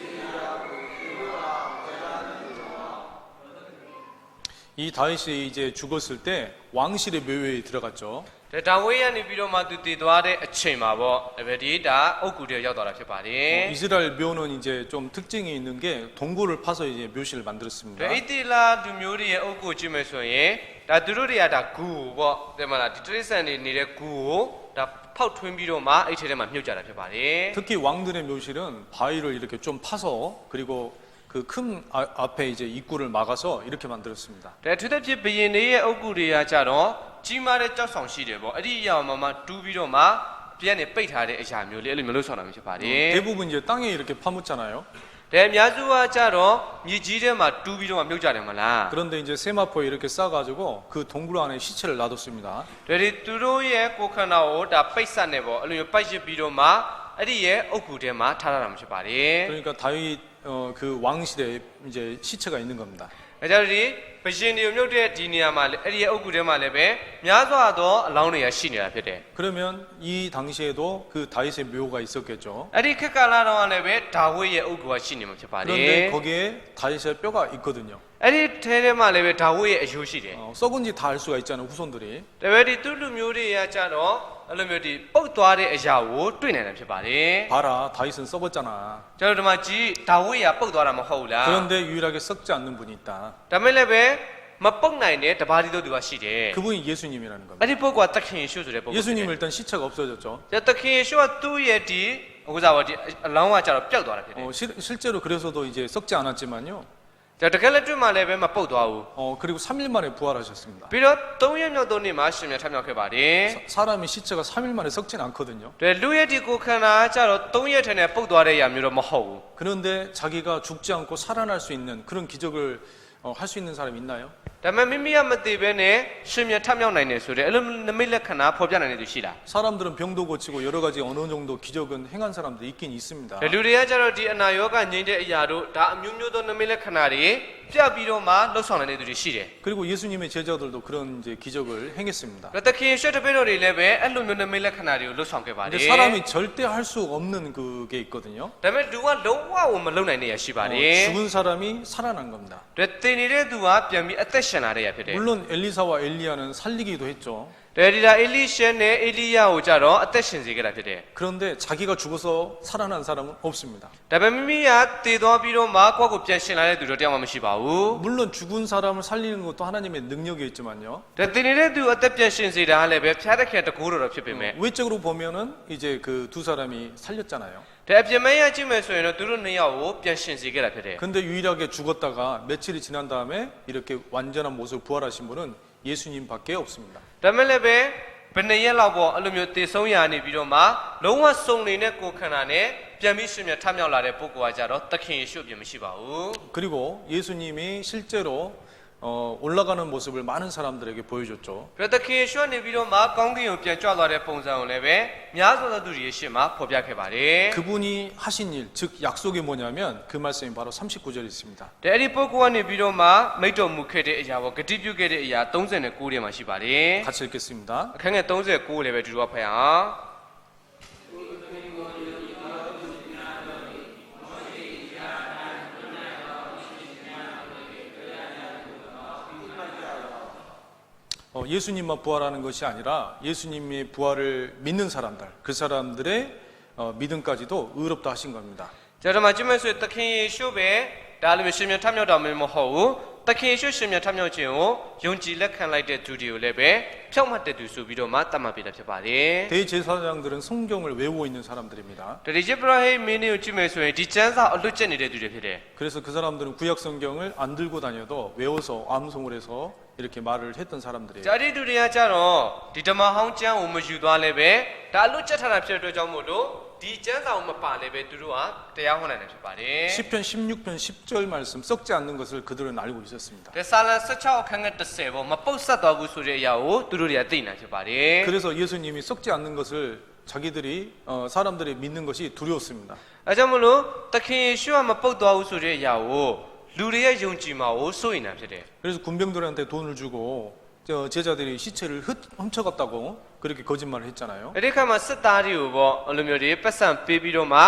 이 이 다윗이 이제 죽었을 때 왕실의 묘회에 들어갔죠. ဒါဝိယနေပြီးတော့မှသူတည်သွားတဲ့အချိန်မှာပေါ့ဒါပဲဒီဒါအုတ်ကူတွေရောက်သွားတာဖြစ်ပါတယ် 이스라엘 묘는 이제 좀 특징이 있는 게 동굴을 파서 이제 묘실을 만들었습니다. ဒါဣတိလာလူမျိုးတွေရဲ့အုတ်ကူကြည့်မယ်ဆိုရင်ဒါသူတို့တွေကဒါဂူပေါ့တဲ့မလားဒီတရိစ္ဆာန်တွေနေတဲ့ဂူကိုဒါဖောက်ထွင်းပြီးတော့မှအဲ့ထဲထဲမှာမြုပ်ကြတာဖြစ်ပါတယ် 특히 왕들의 묘실은 바위를 이렇게 좀 파서 그리고 그 큰 앞에 이제 입구를 막아서 이렇게 만들었습니다. ဒါသူတစ်ဖြစ်ဘယင်တွေရဲ့အုတ်ကူတွေကကြတော့ကြီးမားတဲ့ကြောက်ဆောင်ရှိတယ်ပေါ့အဲ့ဒီအရာမှာတူးပြီးတော့မှပြန်နေပိတ်ထားတဲ့အရာမျိုးလေးအဲ့လိုမျိုးလို့ဆောင်တာမျိုးဖြစ်ပါတယ် 대부분 이제 땅에 이렇게 파묻잖아요. ဒါအများစုကကြတော့မြေကြီးထဲမှာတူးပြီးတော့မှမြုပ်ကြတယ်မလား 그런데 이제 세마포에 이렇게 싸가지고 그 동굴 안에 시체를 놔뒀습니다. ဒါဒီသူတို့ရဲ့ကိုယ်ခန္ဓာကိုဒါပိတ်ဆက်နေပေါ့အဲ့လိုမျိုးပိုက်ရပြီးတော့မှအဲ့ဒီရဲ့အုတ်ကူထဲမှာထားရတာမျိုးဖြစ်ပါတယ် 그러니까 다윗 그 왕실에 이제 시체가 있는 겁니다. ဒါကြောင့်ဒီဘရှင်တွေမြုပ်တဲ့ဒီနေရာမှာအဲ့ဒီရဲ့အုတ်ကူထဲမှာလည်းပဲများစွာသောအလောင်းတွေကရှိနေတာဖြစ်တယ် 그러면 이 당시에도 그 다윗의 묘가 있었겠죠. အဲ့ဒီခေတ်ကာလတော့လည်းပဲဒါဝိရဲ့အုတ်ကူကရှိနေမှာဖြစ်ပါတယ် 그런데 거기에 다윗의 뼈가 있거든요. အဲ့ဒီထဲထဲမှာလည်းပဲဒါဝိရဲ့အယိုးရှိတယ် 썩은지 다 알 수가 있잖아요, 후손들이. ဒါပေမဲ့ဒီသူလူမျိုးတွေကကြတော့အဲ့လိုမျိုးဒီပုတ်သွားတဲ့အရာကိုတွေ့နေတာဖြစ်ပါတယ် 봐라, 다윗은 썩었잖아. ကျွန်တော်ဒီမှာကြည့်ဒါဝိကပုတ်သွားတာမဟုတ်လား 그런데 유일하게 썩지 않는 분이 있다. ဒါမဲ့လည်းပဲမပုတ်နိုင်တဲ့တပါးတီတို့သူကရှိတယ် 그분이 예수님이라는 겁니다. အဲ့ဒီပုဂ္ဂိုလ်ကသခင်ယေရှုဆိုတဲ့ပုဂ္ဂိုလ် 예수님은 일단 시체가 없어졌죠. သခင်ယေရှုကသူ့ရဲ့ဒီဥစ္စာပေါ့ဒီအလောင်းကကြတော့ပျောက်သွားတာဖြစ်တယ် 실제로 그래서도 이제 썩지 않았지만요. ဒါတကယ်လည်းတွေ့မှလည်းပဲမပုတ်သွားဘူး 그리고 3일 만에 부활하셨습니다. ပြီးတော့3ရက်မြောက်3နေ့မှာရှင်မြတ်ထမြောက်ခဲ့ပါတယ် 사람의 시체가 3일 만에 썩진 않거든요. ဒါလူရဲ့ဒီကိုခန္ဓာကကြတော့3ရက်ထဲနဲ့ပုတ်သွားတဲ့အရာမျိုးတော့မဟုတ်ဘူး 그런데 자기가 죽지 않고 살아날 수 있는 그런 기적을 할 수 있는 사람이 있나요? ဒါပေမဲ့မိမိကမသိဘဲနဲ့ရှင်မြတ်ထမြောက်နိုင်တယ်ဆိုတဲ့အဲ့လိုနမိတ်လက္ခဏာဖော်ပြနိုင်တဲ့သူရှိလား 사람들은 병도 고치고 여러 가지 어느 정도 기적은 행한 사람들이 있긴 있습니다. ဒါလူတွေကကြတော့ဒီအနာရောဂါငြိမ်းတဲ့အရာတို့ဒါအမျိုးမျိုးသောနမိတ်လက္ခဏာတွေပြပြီးတော့မှလှုပ်ဆောင်နိုင်တဲ့သူတွေရှိတယ် 그리고 예수님의 제자들도 그런 이제 기적을 행했습니다. ဒါသခင်ယေရှုတပည့်တော်တွေလည်းပဲအဲ့လိုမျိုးနမိတ်လက္ခဏာတွေကိုလှုပ်ဆောင်ခဲ့ပါတယ် 근데 사람이 절대 할 수 없는 그게 있거든요. ဒါပေမဲ့လူကလုံးဝမလုပ်နိုင်တဲ့အရာရှိပါတယ် 죽은 사람이 살아난 겁니다. ဒါတင်နေတဲ့သူကပြန်ပြီးအသက်ရှင်လာတဲ့အရာဖြစ်တယ် 물론 엘리사와 엘리야는 살리기도 했죠. ဒါဒီလာအေလိရှဲနဲ့အေလိယကိုကြတော့အသက်ရှင်စေခဲ့တာဖြစ်တယ် 그런데 자기가 죽어서 살아난 사람은 없습니다. ဒါပေမဲ့မိမိကတည်သွားပြီးတော့မှကိုယ့်ကိုပြန်ရှင်လာတဲ့သူတို့တယောက်မှမရှိပါဘူး 물론 죽은 사람을 살리는 것도 하나님의 능력이었지만요. ဒါတင်နေတဲ့သူအသက်ပြန်ရှင်စေတာလည်းပဲဖျားတဲ့ခင်တကူတော်ဖြစ်ပေမဲ့ 외적으로 보면은 이제 그 두 사람이 살렸잖아요. ဒါအပြစ်မဲ့ရကြည့်မယ်ဆိုရင်တော့သူတို့နှစ်ယောက်ကိုပြန်ရှင်စေခဲ့တာဖြစ်တယ် 근데 유일하게 죽었다가 며칠이 지난 다음에 이렇게 완전한 모습 부활하신 분은 예수님밖에 없습니다. ဒါမဲ့လည်းပဲဘယ်နှစ်ရက်လောက်ပေါ့အဲ့လိုမျိုးတည်ဆုံးရနေပြီးတော့မှလုံးဝစုံနေတဲ့ကိုယ်ခန္ဓာနဲ့ပြန်ပြီးရှင်မြတ်ထမြောက်လာတဲ့ပုဂ္ဂိုလ်ကကြတော့သခင်ယေရှုပြင်မရှိပါဘူး 그리고 예수님이 실제로 올라가는 모습을 많은 사람들에게 보여줬죠. ဒါသခင်ယေရှုကနေပြီးတော့မှကောင်းကင်ကိုပြန်ကြွလာတဲ့ပုံစံကိုလည်းပဲများစွာသောသူတွေရှေ့မှာဖော်ပြခဲ့ပါတယ် 그분이 하신 일, 즉 약속이 뭐냐면 그 말씀이 바로 39절에 있습니다. ဒါအဲ့ဒီပုဂ္ဂိုလ်ကနေပြီးတော့မှမိတ်တော်မူခဲ့တဲ့အရာပေါ့ဂတိပြုခဲ့တဲ့အရာ39ထဲမှာရှိပါတယ် 같이 읽겠습니다. အခန်းငယ်39ကိုလည်းပဲဒီလိုဖတ်အောင် 예수님만 부활하는 것이 아니라 예수님의 부활을 믿는 사람들, 그 사람들의 믿음까지도 의롭다 하신 겁니다. ကျွန်တော်မှကြည့်မယ်ဆိုရင်သခင်ယေရှုပဲဒါလည်းရှင်မြတ်ထမြောက်တော်မဟုတ်ဘူးသခင်ယေရှုရှင်မြတ်ထမြောက်ခြင်းကိုယုံကြည်လက်ခံလိုက်တဲ့သူတွေကိုလည်းပဲဖြောင့်မတ်တဲ့သူဆိုပြီးတော့မှသတ်မှတ်ပေးတာဖြစ်ပါတယ် 대제사장들은 성경을 외우고 있는 사람들입니다. ဒါဒီဂျေဘရာဟိမင်းတွေကိုကြည့်မယ်ဆိုရင်ဒီကျမ်းစာအလွတ်ကျက်နေတဲ့သူတွေဖြစ်တယ် 그래서 그 사람들은 구약 성경을 안 들고 다녀도 외워서 암송을 해서 이렇게 말을 했던 사람들이에요. ဂျာဒီသူတွေကကြတော့ဒီဓမ္မဟောင်းကျမ်းကိုမယူသွားလည်းပဲဒါအလွတ်ကျက်ထားတာဖြစ်တဲ့အတွက်ကြောင့်မို့လို့ဒီကျမ်းစာကိုမပါလည်းပဲသူတို့ကတရားဟောနိုင်တယ်ဖြစ်ပါတယ် 10편 16편 10절 말씀 썩지 않는 것을 그들은 알고 있었습니다. ဒါဆာလန်16အခန်းငယ်30ပေါ့မပုတ်ဆက်သွားဘူးဆိုတဲ့အရာကိုသူတို့တွေကသိနေတာဖြစ်ပါတယ် 그래서 예수님이 썩지 않는 것을 자기들이 사람들이 믿는 것이 두려웠습니다. အဲကြောင့်မလို့သခင်ယေရှုကမပုတ်သွားဘူးဆိုတဲ့အရာကိုလူတွေရဲ့ယုံကြည်မှာကိုစိုးရိမ်တာဖြစ်တယ် 그래서 군병들한테 돈을 주고 제자들이 시체를 훔쳐갔다고 그렇게 거짓말을 했잖아요. အဲ့ဒီခါမှာစစ်သားတွေကိုပေါ့အလိုမျိုးတွေပတ်စံပေးပြီးတော့မှ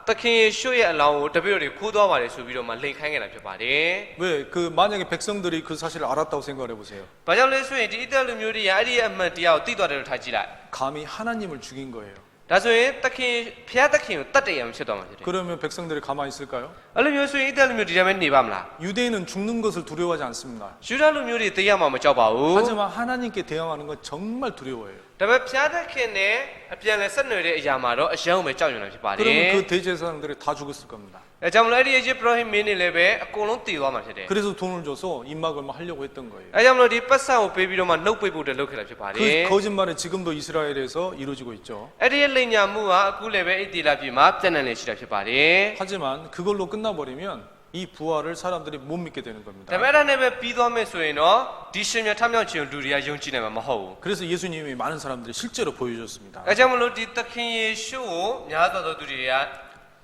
သခင်ယေရှုရဲ့အလောင်းကိုတပည့်တော်တွေခိုးသွားပါတယ်ဆိုပြီးတော့မှလိန်ခိုင်းခဲ့တာဖြစ်ပါတယ် 왜 그 만약에 백성들이 그 사실을 알았다고 생각해 보세요. ။ဘာကြောင့်လဲဆိုရင်ဒီအသက်လူမျိုးတွေကအဲ့ဒီအမှန်တရားကိုသိသွားတယ်လို့ထားကြည့်လိုက် 감히 하나님을 죽인 거예요. ။ဒါဆိုရင်သခင်ဖျားသခင်ကိုတတ်တယ်ရမှဖြစ်သွားမှာဖြစ်တယ် 그러면 백성들이 가만히 있을까요? ။အဲ့လိုမျိုးဆိုရင်အသက်လူမျိုးဒီတိုင်းပဲနေပါမလား 유대인은 죽는 것을 두려워하지 않습니다. ။ယူဒလူမျိုးတွေသိရမှာမကြောက်ပါဘူး 하지만 하나님께 대항하는 건 정말 두려워해요. ။ဒါပေမဲ့ဖျားသခင်နဲ့အပြန်လဲဆက်နွယ်တဲ့အရာမှာတော့အယံပဲကြောက်ရွံ့နေဖြစ်ပါတယ် 그러면 그 대제사장들이 다 죽었을 겁니다. ။အဲကြောင့်မလို့အဲ့ဒီယေရှုပရောဟိတ်မင်းတွေလည်းပဲအကုန်လုံးတည်သွားမှာဖြစ်တယ် 그래서 돈을 줘서 입막을 막 하려고 했던 거예요. ။အဲကြောင့်မလို့ဒီပတ်စံကိုပေးပြီးတော့မှနှုတ်ပိတ်ဖို့တည်းလုပ်ခဲ့တာဖြစ်ပါတယ် 그 거짓말이 지금도 이스라엘에서 이루어지고 있죠. ။အဲ့ဒီလိန်ညာမှုကအခုလည်းပဲဣတိလပြည်မှာပြန့်နှံ့နေရှိတာဖြစ်ပါတယ် 하지만 그걸로 끝나버리면 이 부활을 사람들이 못 믿게 되는 겁니다. ။ဒါပေမဲ့အဲ့ဒါနဲ့ပဲပြီးသွားမယ်ဆိုရင်တော့ဒီရှင်မြတ်ထမြောက်ခြင်းကိုလူတွေကယုံကြည်နိုင်မှာမဟုတ်ဘူး 그래서 예수님이 많은 사람들이 실제로 보여줬습니다. ။အဲကြောင့်မလို့ဒီသခင်ယေရှုကိုများစွာသောသူတွေက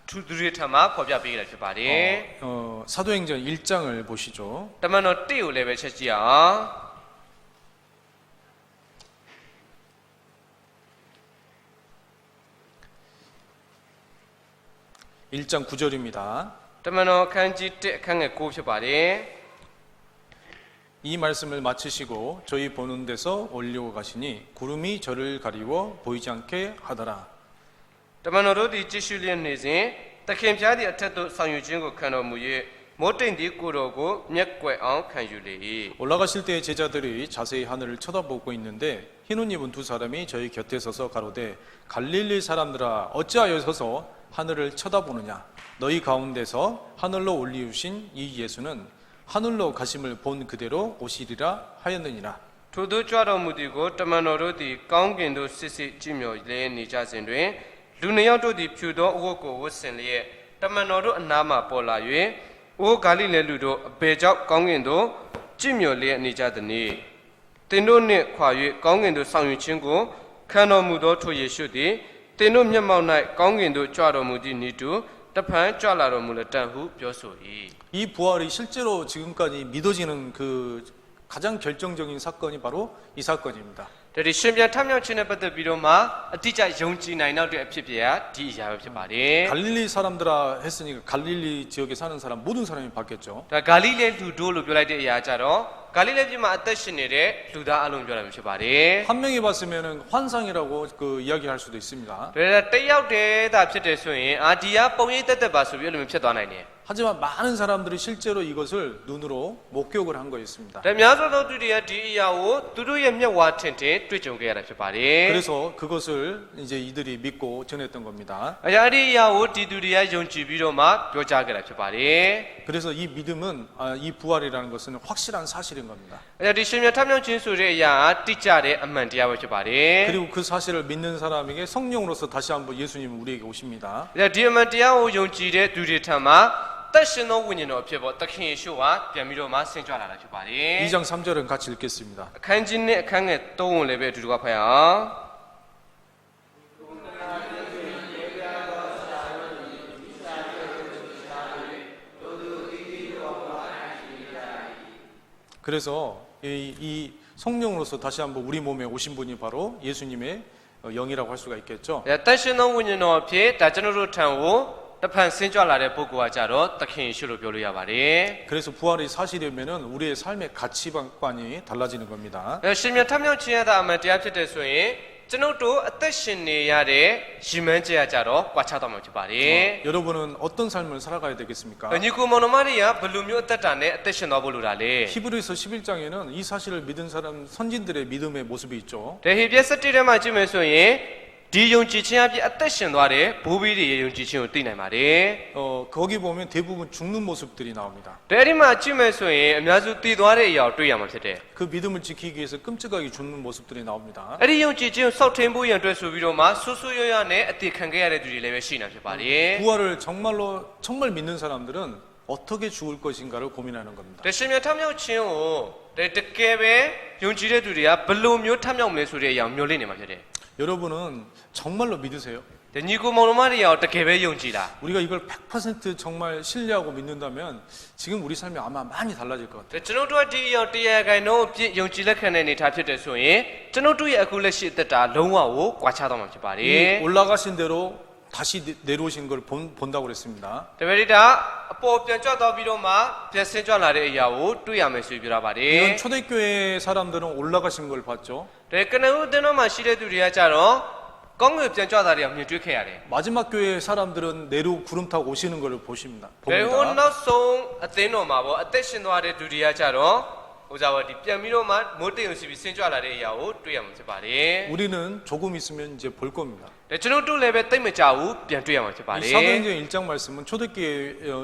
သူတွေထမှာဖော်ပြပေးကြတာဖြစ်ပါတယ် 사도행전 1장을 보시죠. ။တမန်တော်1ကိုလည်းပဲချက်ကြည့်အောင် 1장 9절입니다. တမန်တော်ခန်းကြီး1အခန်းငယ်9ဖြစ်ပါတယ် 이 말씀을 마치시고 저희 보는 데서 올려고 가시니 구름이 저를 가리워 보이지 않게 하더라. ။တမန်တော်တို့ဒီကြည့်ရှုလျက်နေစဉ်သခင်ဖျားသည့်အထက်သို့ဆောင်ယူခြင်းကိုခံတော်မူ၍မိုးတိမ်သည့်ကိုယ်တော်ကိုမျက်ကွယ်အောင်ခံယူလေ၏ 올라가실 때 제자들이 자세히 하늘을 쳐다보고 있는데 흰 옷 입은 두 사람이 저희 곁에 서서 가로되 갈릴리 사람들아 어찌하여 서서 하늘을 쳐다보느냐 너희 가운데서 하늘로 올리우신 이 예수는 하늘로 가심을 본 그대로 오시리라 하였느니라. ထိုသို့ကြွတော်မူသည်ကိုတမန်တော်တို့သည်ကောင်းကင်သို့စစ်စစ်ကြည့်မျှော်လျက်နေကြစဉ်တွင်လူနှစ်ယောက်တို့သည်ဖြူသောအဝတ်ကိုဝတ်ဆင်လျက်တမန်တော်တို့အနားမှပေါ်လာ၍အိုဂါလိလဲလူတို့အဘယ်ကြောင့်ကောင်းကင်သို့ကြည့်မျှော်လျက်နေကြသနည်းသင်တို့နှင့်ခွာ၍ကောင်းကင်သို့ဆောင်ယူခြင်းကိုခံတော်မူသောထိုယေရှုသည်သင်တို့မျက်မှောက်၌ကောင်းကင်သို့ကြွတော်မူသည့်ဤသူတဖန်ကြွလာတော်မူလက်တန်ဟုပြောဆို၏ 이 부활이 실제로 지금까지 믿어지는 그 가장 결정적인 사건이 바로 이 사건입니다. ဒါဒီရှင်ပြန်ထမြောက်ခြင်းနဲ့ပတ်သက်ပြီးတော့မှအတိအကျယုံကြည်နိုင်တော့တဲ့အဖြစ်ပြဒီအရာပဲဖြစ်ပါတယ် 갈릴리 사람들아 했으니까 갈릴리 지역에 사는 사람 모든 사람이 봤겠죠. ။ဒါဂါလိလဲလူတို့လို့ပြောလိုက်တဲ့အရာကြတော့ဂါလိလဲပြည်မှာအသက်ရှင်နေတဲ့လူသားအလုံးပြောတာမျိုးဖြစ်ပါတယ် 한 명이 봤으면은 환상이라고 그 이야기할 수도 있습니다. ။ဒါတယောက်တည်းသာဖြစ်တယ်ဆိုရင်အာဒီယာပုံရိပ်တက်တက်ပါဆိုပြီးအဲ့လိုမျိုးဖြစ်သွားနိုင်တယ် 하지만 많은 사람들이 실제로 이것을 눈으로 목격을 한 거였습니다. ။ဒါများစွာသောသူတွေကဒီအရာကိုသူတို့ရဲ့မျက်ဝါးထင်ထင်တွေ့ကြုံခဲ့ရတာဖြစ်ပါတယ်။ 그래서 그것을 이제 이들이 믿고 전했던 겁니다. အရာဒီအရာကိုဒီသူတွေကယုံကြည်ပြီးတော့မှပြောကြားခဲ့တာဖြစ်ပါတယ်။ 그래서 이 믿음은 이 부활이라는 것은 확실한 사실인 겁니다. အရာဒီရှင်မြတ်ထမြောက်ခြင်းဆိုတဲ့အရာတိကျတဲ့အမှန်တရားပဲဖြစ်ပါတယ်။ 그리고 그 사실을 믿는 사람에게 성령으로서 다시 한번 예수님은 우리에게 오십니다. အရာဒီအမှန်တရားကိုယုံကြည်တဲ့သူတွေထံမှာသက်ရှင်သောဝိညာဉ်တော်ဖြစ်ပေါ်သခင်ယေရှုကပြန်ပြီးတော့မှဆင်ကြွလာတာဖြစ်ပါတယ် 2장 3절은 같이 읽겠습니다. အခန်းကြီးနဲ့အခန်းငယ်3ကိုလည်းပဲအတူတူကဖတ်အောင် 그래서 이 성령으로서 다시 한번 우리 몸에 오신 분이 바로 예수님의 영이라고 할 수가 있겠죠. သက်ရှင်သောဝိညာဉ်တော်ဖြစ်ဒါကျွန်တော်တို့ထံကိုတဖန်ဆင်ကြွလာတဲ့ပုဂ္ဂိုလ်ကကြတော့သခင်ယေရှုလို့ပြောလို့ရပါတယ် 그래서 부활이 사실이면은 우리의 삶의 가치관이 달라지는 겁니다. ရှင်မြတ်ထမြောက်ခြင်းရတာအမှန်တရားဖြစ်တယ်ဆိုရင်ကျွန်တော်တို့အသက်ရှင်နေရတဲ့ရည်မှန်းချက်ကြတော့ကွာခြားသွားမှာဖြစ်ပါတယ် 여러분은 어떤 삶을 살아가야 되겠습니까? ညီကိုမောင်နှမတွေကဘယ်လိုမျိုးအသက်တာနဲ့အသက်ရှင်သွားဖို့လိုတာလဲ 히브리서 11장에는 이 사실을 믿은 사람 선진들의 믿음의 모습이 있죠. ဒါဟေပြက်7ထဲမှာကြည့်မယ်ဆိုရင်ဒီယုံကြည်ခြင်းအပြည့်အသက်ရှင်သွားတဲ့ဘိုးဘီးတွေရဲ့ယုံကြည်ခြင်းကိုသိနိုင်ပါတယ် 거기 보면 대부분 죽는 모습들이 나옵니다. ဒါအဲ့ဒီမှာကြည့်မယ်ဆိုရင်အများစုတည်သွားတဲ့အရာကိုတွေ့ရမှာဖြစ်တယ် 그 믿음을 지키기 위해서 끔찍하게 죽는 모습들이 나옵니다. အဲ့ဒီယုံကြည်ခြင်းကိုစောက်ထိန်ဖို့ရန်အတွက်ဆိုပြီးတော့မှဆူဆူရွရွနဲ့အသေးခံခဲ့ရတဲ့သူတွေလည်းပဲရှိနေဖြစ်ပါတယ် 부활을 정말 믿는 사람들은 어떻게 죽을 것인가를 고민하는 겁니다. ဒါရှင်မြတ်ထမြောက်ခြင်းကိုတကယ်ပဲယုံကြည်တဲ့သူတွေကဘယ်လိုမျိုးထမြောက်မလဲဆိုတဲ့အရာကိုမျှော်လင့်နေမှာဖြစ်တယ် 여러분은 정말로 믿으세요? ဒါညီကိုမောင်နှမတွေရောတကယ်ပဲယုံကြည်လား 우리가 이걸 100% 정말 신뢰하고 믿는다면 지금 우리 삶이 아마 많이 달라질 것 같아요. ဒါကျွန်တော်တို့ဒီအရာတရားခိုင်တော့အပြည့်ယုံကြည်လက်ခံတဲ့အနေထားဖြစ်တယ်ဆိုရင်ကျွန်တော်တို့ရဲ့အခုလက်ရှိအသက်တာလုံးဝကိုကွာခြားသွားမှာဖြစ်ပါတယ် 이 올라가신 대로 다시 내려오신 걸 본다고 그랬습니다. တပည့်ဒါအပေါ်ပြန်ကြွတော့ပြီးတော့မှပြန်ဆင်းကြွလာတဲ့အရာကိုတွေ့ရမယ်ဆိုပြီးပြောတာပါတ 이런 ယ် 초대교회 사람들은 올라가신 걸 봤죠. ဒါကနဦးအသင်းတော်မှာရှိတဲ့သူတွေကကြတော့ကောင်းကင်ပြန်ကြွတာတွေကမြင်တွေ့ခဲ့ရတယ် 마지막 교회 사람들은 내로 구름 타고 오시는 걸 보십니다. ဒါဟို 봅니다. နောက်ဆုံးအသင်းတော်မှာပေါ့အသက်ရှင်သွားတဲ့သူတွေကကြတော့ဟိုကြပါဒီပြန်ပြီးတော့မှမိုးတိမ်ကိုစီပြီးဆင်းကြွလာတဲ့အရာကိုတွေ့ရမှာဖြစ်ပါတယ် 우리는 조금 있으면 이제 볼 겁니다. ဒါကျွန်တော်တို့လည်းပဲတိတ်မကြဘူးပြန်တွေ့ရမှာဖြစ်ပါ 이 တယ် 사도행전 1장 말씀은 초대교회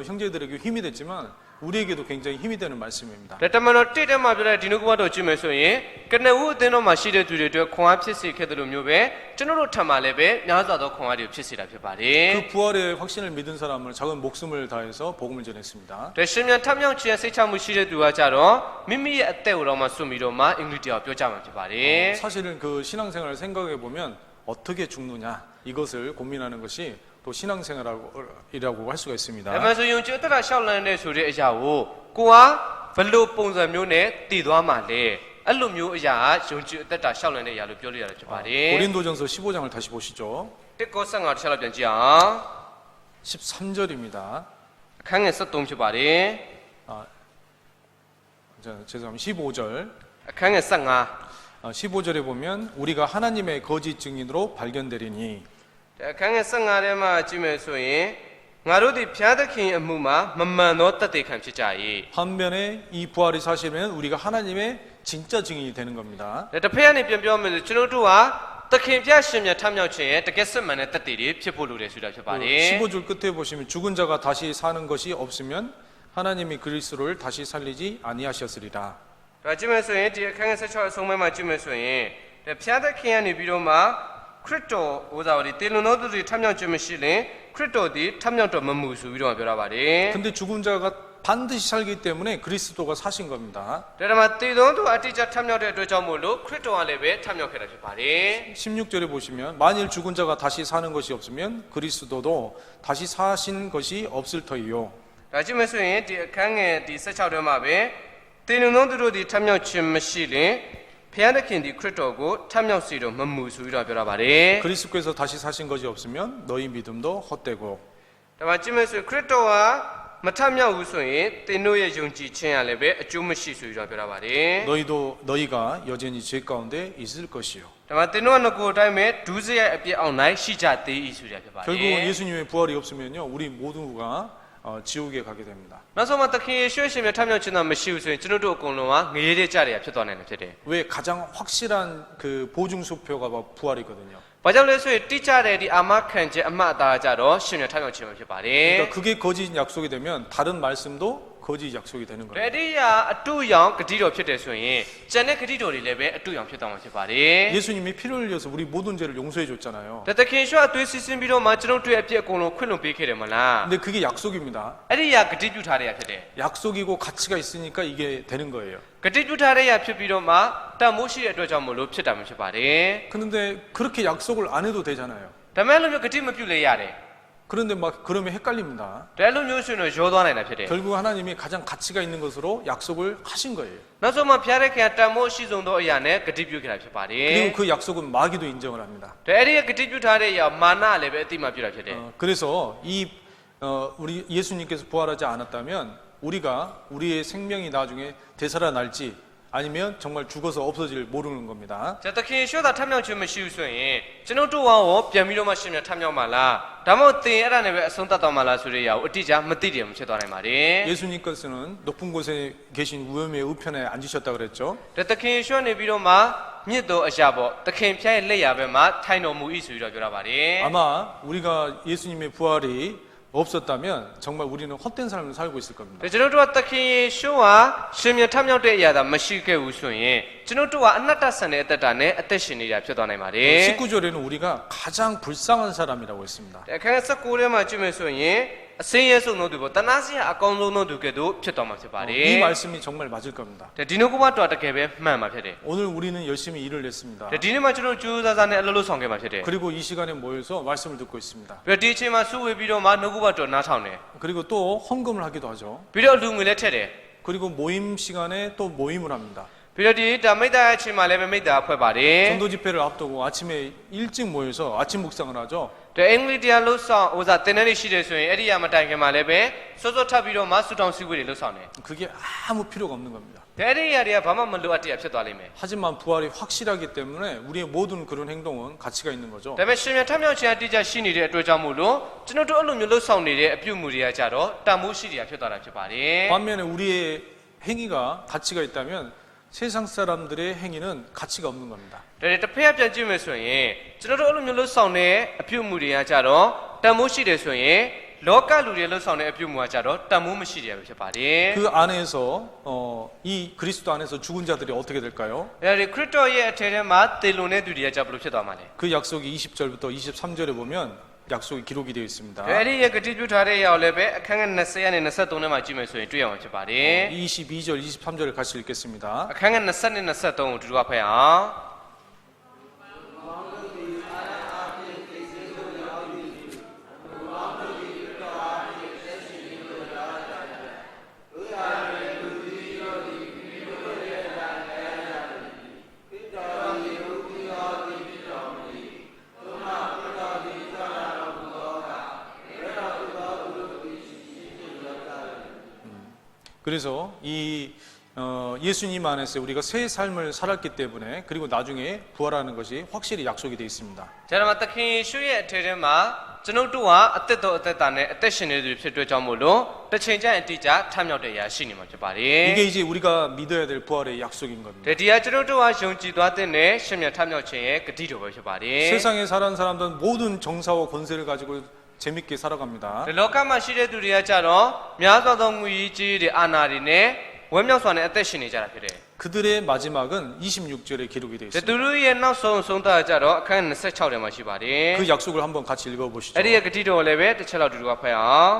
형제들에게 힘이 됐지만 우리에게도 굉장히 힘이 되는 말씀입니다. ဒါတမန်တော်တိတ်တက်မှာပြောတဲ့ဒီနှုတ်ကပတ်တော်ကြည့်မယ်ဆိုရင်ကနဦးအသင်းတော်မှာရှိတဲ့သူတွေအတွက်ခွန်အားဖြစ်စေခဲ့တယ်လို့မျိုးပဲကျွန်တော်တို့ထံမှာလည်းပဲများစွာသောခွန်အားတွေဖြစ်စေတာဖြစ်ပါတယ် 그 부활의 확신을 믿은 사람을 작은 목숨을 다해서 복음을 전했습니다. ဒါရှင်မြန်ထမြောက်ခြင်းစိတ်ချမှုရှိတဲ့သူကကြတော့မိမိရဲ့အသက်ကိုတော့မှစွန့်ပြီးတော့မှအင်္ဂလိပ်တရားပြောကြမှာဖြစ်ပါတယ် 사실은 그 신앙생활을 생각해 보면 어떻게 죽느냐 이것을 고민하는 것이 또 신앙생활이라고 할 수가 ဒါ 있습니다. မှဆိုရင်ကျအသက်တာရှောက်လန်းတဲ့ဆိုတဲ့အရာကိုကိုကဘလို့ပုံစံမျိုးနဲ့တည်သွားမှလဲအဲ့လိုမျိုးအရာကယုံကြည်အသက်တာရှောက်လန်းတဲ့အရာလို့ပြောလို့ရတယ်ဖြစ်ပါတယ် 고린도전서 15장을 다시 보시죠. တစ်ကော15တစ်ချက်လောက်ပြန်ကြည့်အောင် 13절입니다. အခန်းငယ်73ဖြစ်ပါတယ် 죄송합니다. 15절. အခန်းငယ်15 15절에 보면 우리가 하나님의 거짓 증인으로 발견되리니 အခန်းငယ်15ထဲမှာကြည့်မယ်ဆိုရင်ငါတို့ဒီဖျားသခင်အမှုမှာမမှန်သောတသက်ခံဖြစ်ကြ၏ 반면에 이 부활이 사실은 우리가 하나님의 진짜 증인이 되는 겁니다. တစ်ဖက်ကနေပြန်ပြောမယ်ဆိုကျွန်တော်တို့ကသခင်ဖျားရှင်မြတ်ထမြောက်ခြင်းရဲ့တကယ်စစ်မှန်တဲ့တသက်တွေဖြစ်ဖို့လိုတယ်ဆိုတာဖြစ်ပါတယ် 15절 끝에 보시면 죽은 자가 다시 사는 것이 없으면 하나님이 그리스도를 다시 살리지 아니하셨으리라. ဒါကြည့်မယ်ဆိုရင်ဒီအခန်းငယ်16အဆုံးပိုင်းမှာကြည့်မယ်ဆိုရင်ဖျားသခင်ကနေပြီးတော့မှခရစ်တော်ဟိုစားဒီတေလွန်တော်သူတွေထမြောက်ခြင်းမရှိရင်ခရစ်တော်ဒီထမြောက်တော်မမှုဆိုပြီးတော့ပြောတာပါတယ် 근데 죽은 자가 반드시 살기 때문에 그리스도가 사신 겁니다. ဒါမှတေလွန်သူအတိအကျထမြောက်တဲ့အတွက်ကြောင့်မို့လို့ခရစ်တော်ကလည်းပဲထမြောက်ခဲ့တာဖြစ်ပါတယ် 16절에 보시면 만일 죽은 자가 다시 사는 것이 없으면 그리스도도 다시 사신 것이 없을 터이요. ဒါကြည့်မယ်ဆိုရင်ဒီအခန်းငယ်ဒီ16ထဲမှာပဲတေလွန်တော်သူတို့ဒီထမြောက်ခြင်းမရှိရင်ဖျားသခင်ဒီခရစ်တော်ကိုထမြောက်စေတော့မမှုဆိုပြီးတော့ပြောတာပါတယ် 그리스도께서 다시 사신 것이 없으면 너희 믿음도 헛되고 ဒါမှကြည့်မယ်ဆိုရင်ခရစ်တော်ကမထမြောက်ဘူးဆိုရင်သင်တို့ရဲ့ယုံကြည်ခြင်းကလည်းပဲအကျိုးမရှိဆိုပြီးတော့ပြောတာပါတယ် 너희가 여전히 죄 가운데 있을 것이요. ဒါမှသင်တို့ကငကိုအတိုင်းပဲဒုစရိုက်အပြစ်အောင်၌ရှိကြသေး၏ဆိုရဖြစ်ပါတယ် 결국은 예수님의 부활이 없으면요, 우리 모두가 지옥에 가게 됩니다. နောက်ဆုံးမှာသခင်ယေရှုရှင်မြတ်ထမြောက်ခြင်းသာမရှိဘူးဆိုရင်ကျွန်တော်တို့အကုန်လုံးကငရေတဲ့ကြရဖြစ်သွားနိုင်တယ်ဖြစ်တယ် 왜 가장 확실한 그 보증수표가 부활이거든요. ဘာကြောင့်လဲဆိုရင်တိကျတဲ့ဒီအာမခံချက်အမှတ်အသားကြတော့ရှင်မြတ်ထမြောက်ခြင်းပဲဖြစ်ပါတယ် 그러니까 그게 거짓 약속이 되면 다른 말씀도 거짓 약속이 되는 ဒါ 거예요. ဒီဟာအတူရောင်ဂတိတော်ဖြစ်တယ်ဆိုရင်ကျန်တဲ့ဂတိတော်တွေလည်းပဲအတူရောင်ဖြစ်သွားမှာဖြစ်ပါတယ် 예수님이 피를 흘려서 우리 모든 죄를 용서해 줬잖아요. ဒါသခင်ယေရှုအသွေးစီးဆင်းပြီးတော့မှကျွန်တော်တို့ရဲ့အပြစ်အကုန်လုံးခွင့်လွှတ်ပေးခဲ့တယ်မလား 근데 그게 약속입니다. အဲ့ဒီဟာဂတိပြုထားတဲ့အရာဖြစ်တယ် 약속이고 가치가 있으니까 이게 되는 거예요. ဂတိပြုထားတဲ့အရာဖြစ်ပြီးတော့မှတန်မိုးရှိတဲ့အတွက်ကြောင့်မလို့ဖြစ်တာမျိုးဖြစ်ပါတယ် 그런데 그렇게 약속을 안 해도 되잖아요. ဒါမဲ့လို့မျိုးဂတိမပြုလဲရတယ် 그런데 막 그러면 헷갈립니다. ဒါလို့မျိုးဆိုရင်ရောသွားနိုင်တာဖြစ်တယ် 결국 하나님이 가장 가치가 있는 것으로 약속을 하신 거예요. နောက်ဆုံးမှဖျားတဲ့ခင်တန်မိုးရှိဆုံးသောအရာနဲ့ဂတိပြုခဲ့တာဖြစ်ပါတယ် 그리고 그 약속은 마귀도 인정을 합니다. ဒါအဲ့ဒီဂတိပြုထားတဲ့အရာမာနလည်းပဲအတိမပြုတာဖြစ်တယ် 그래서 우리 예수님께서 부활하지 않았다면 우리의 생명이 나중에 되살아날지 아니면 정말 죽어서 없어질 모르는 겁니다. ဇာတခင်ယေရှုသာထမြောက်ခြင်းမရှိဘူးဆိုရင်ကျွန်တော်တို့ရောပြန်ပြီးတော့မှရှင်မြတ်ထမြောက်မှာလားဒါမှမဟုတ်သင်အဲ့ဒါနဲ့ပဲအဆုံးသတ်သွားမှာလားဆိုတဲ့အရာကိုအတိအကျမသိတယ်မဖြစ်သွားနိုင်ပါတယ် 예수님께서는 높은 곳에 계신 우음의 우편에 앉으셨다 그랬죠. ဒါသခင်ယေရှုနေပြီးတော့မှမြစ်တော်အရာပေါ့သခင်ဖျားရဲ့လက်ရာဘက်မှာထိုင်တော်မူ၏ဆိုပြီးတော့ပြောတာပါတယ် 아마 우리가 예수님의 부활이 없었다면 정말 우리는 헛된 삶을 살고 있을 겁니다. ဒါကျွန်တော်တို့ကသခင်ယေရှုဟာရှင်မြတ်ထမြောက်တဲ့အရာသာမရှိခဲ့ဘူးဆိုရင်ကျွန်တော်တို့ကအနတ္တဆန်တဲ့အသက်တာနဲ့အသက်ရှင်နေတာဖြစ်သွားနိုင်ပါတယ် 19절에는 우리가 가장 불쌍한 사람이라고 했습니다. ဒါအခန်း19ထဲမှာကြည့်မယ်ဆိုရင်အစင်းရဲဆုံးသောသူပေါ့တနာစီအကောင်းဆုံးသောသူကဲ့သို့ဖြစ်သွားမှာဖြစ်ပါတယ် 이 말씀이 정말 맞을 겁니다. ဒါဒီနှုတ်ကပတ်တော်တကယ်ပဲမှန်မှာဖြစ်တယ် 오늘 우리는 열심히 일을 했습니다. ဒါဒီနေ့မှာကျွန်တော်ကြိုးစားစားနဲ့အလုပ်လုပ်ဆောင်ခဲ့မှာဖြစ်တယ် 그리고 이 시간에 모여서 말씀을 듣고 있습니다. ပြီးတော့ဒီအချိန်မှာစုဝေးပြီးတော့မှနှုတ်ကပတ်တော်နားထောင်တယ် 그리고 또 헌금을 하기도 하죠. ပြီးတော့လူငွေလည်းထည့်တယ် 그리고 모임 시간에 또 모임을 합니다. ပြီးတော့ဒီဒါမိတ္တအချိန်မှာလည်းပဲမိတ္တဖွဲ့ပါတယ် 전도 집회를 앞두고 아침에 일찍 모여서 아침 묵상을 하죠. တဲ့အင်္ဂလိပ်တရားလို့ဆောင်ဥစားတင်တဲ့ရှိတယ်ဆိုရင်အဲ့ဒီရမတိုင်ခင်မှာလည်းပဲစောစောထပ်ပြီးတော့မှဆူတောင်းစီဝေးတွေလှုပ်ဆောင်တယ် 그게 아무 필요가 없는 겁니다. အဲ့ဒီရတွေကဘာမှမလိုအပ်တရားဖြစ်သွားလိမ့်မယ် 하지만 부활이 확실하기 때문에 우리의 모든 그런 행동은 가치가 있는 거죠. ဒါပေမဲ့ရှင်မြတ်ထမြောက်ခြင်းအတိအကျရှိနေတဲ့အတွက်ကြောင့်မို့လို့ကျွန်တော်တို့အဲ့လိုမျိုးလှုပ်ဆောင်နေတဲ့အပြုအမူတွေကကြတော့တန်မိုးရှိတရားဖြစ်သွားတာဖြစ်ပါတယ် 반면에 우리의 행위가 가치가 있다면 세상 사람들의 행위는 가치가 없는 겁니다. ဒါတွေတစ်ဖက်ကပြန်ကြည့်မယ်ဆိုရင်ကျွန်တော်တို့အဲ့လိုမျိုးလှုပ်ဆောင်တဲ့အပြုအမူတွေကကြတော့တန်မိုးရှိတယ်ဆိုရင်လောကလူတွေလှုပ်ဆောင်တဲ့အပြုအမူကကြတော့တန်မိုးမရှိတယ်ပဲဖြစ်ပါတယ် 그 안에서 이 그리스도 안에서 죽은 자들이 어떻게 될까요? ဒါတွေခရစ်တော်ရဲ့အထက်ထဲမှာတည်လွန်တဲ့သူတွေကကြဘယ်လိုဖြစ်သွားမှာလဲ 그 약속이 20절부터 23절에 보면 약속이 기록이 되어 있습니다. အဲ့ဒီရဲ့ဂတိပြုထားတဲ့ရောက်လည်းပဲအခန်းငယ်20နဲ့23ထဲမှာကြည့်မယ်ဆိုရင်တွေ့ရမှာဖြစ်ပါတယ် 22절, 23절을 같이 읽겠습니다. အခန်းငယ်20နဲ့23ကိုတူတူကဖတ်အောင် 그래서 이 예수님 안에서 우리가 새 삶을 살았기 때문에 그리고 나중에 부활하는 것이 확실히 약속이 되어 있습니다. ဒါမှသခင်ယေရှုရဲ့အထက်ထဲမှာကျွန်ုပ်တို့ကအသက်တော်အသက်တာနဲ့အသက်ရှင်နေသူဖြစ်တဲ့ကြောင့်မို့လို့တစ်ချိန်ကျရင်အတိအကျထမြောက်တဲ့အရာရှိနေမှာဖြစ်ပါတယ် 이게 이제 우리가 믿어야 될 부활의 약속인 겁니다. ဒီတရားကျွန်ုပ်တို့ကယုံကြည်သွားတဲ့နဲ့ရှင်မြတ်ထမြောက်ခြင်းရဲ့ဂတိတော်ပဲဖြစ်ပါတယ် 세상에 사는 사람들은 모든 정사와 권세를 가지고 재밌게 살아갑니다. ဒီလောကမှာရှိတဲ့သူတွေကကြတော့များစွာသောငွေကြီးတွေအာဏာတွေနဲ့ဝမ်းမြောက်စွာနဲ့အသက်ရှင်နေကြတာဖြစ်တယ် 그들의 마지막은 26절에 기록이 되어 ဒီသူ 있습니다. တို့ရဲ့နောက်ဆုံးဆုံးတာကြတော့အခန်း26ထဲမှာရှိပါတယ် 그 약속을 한번 같이 읽어보시죠. အဲ့ဒီရဲ့ဂတိတော်ကိုလည်းပဲတစ်ချက်လောက်တူတူကဖတ်အောင်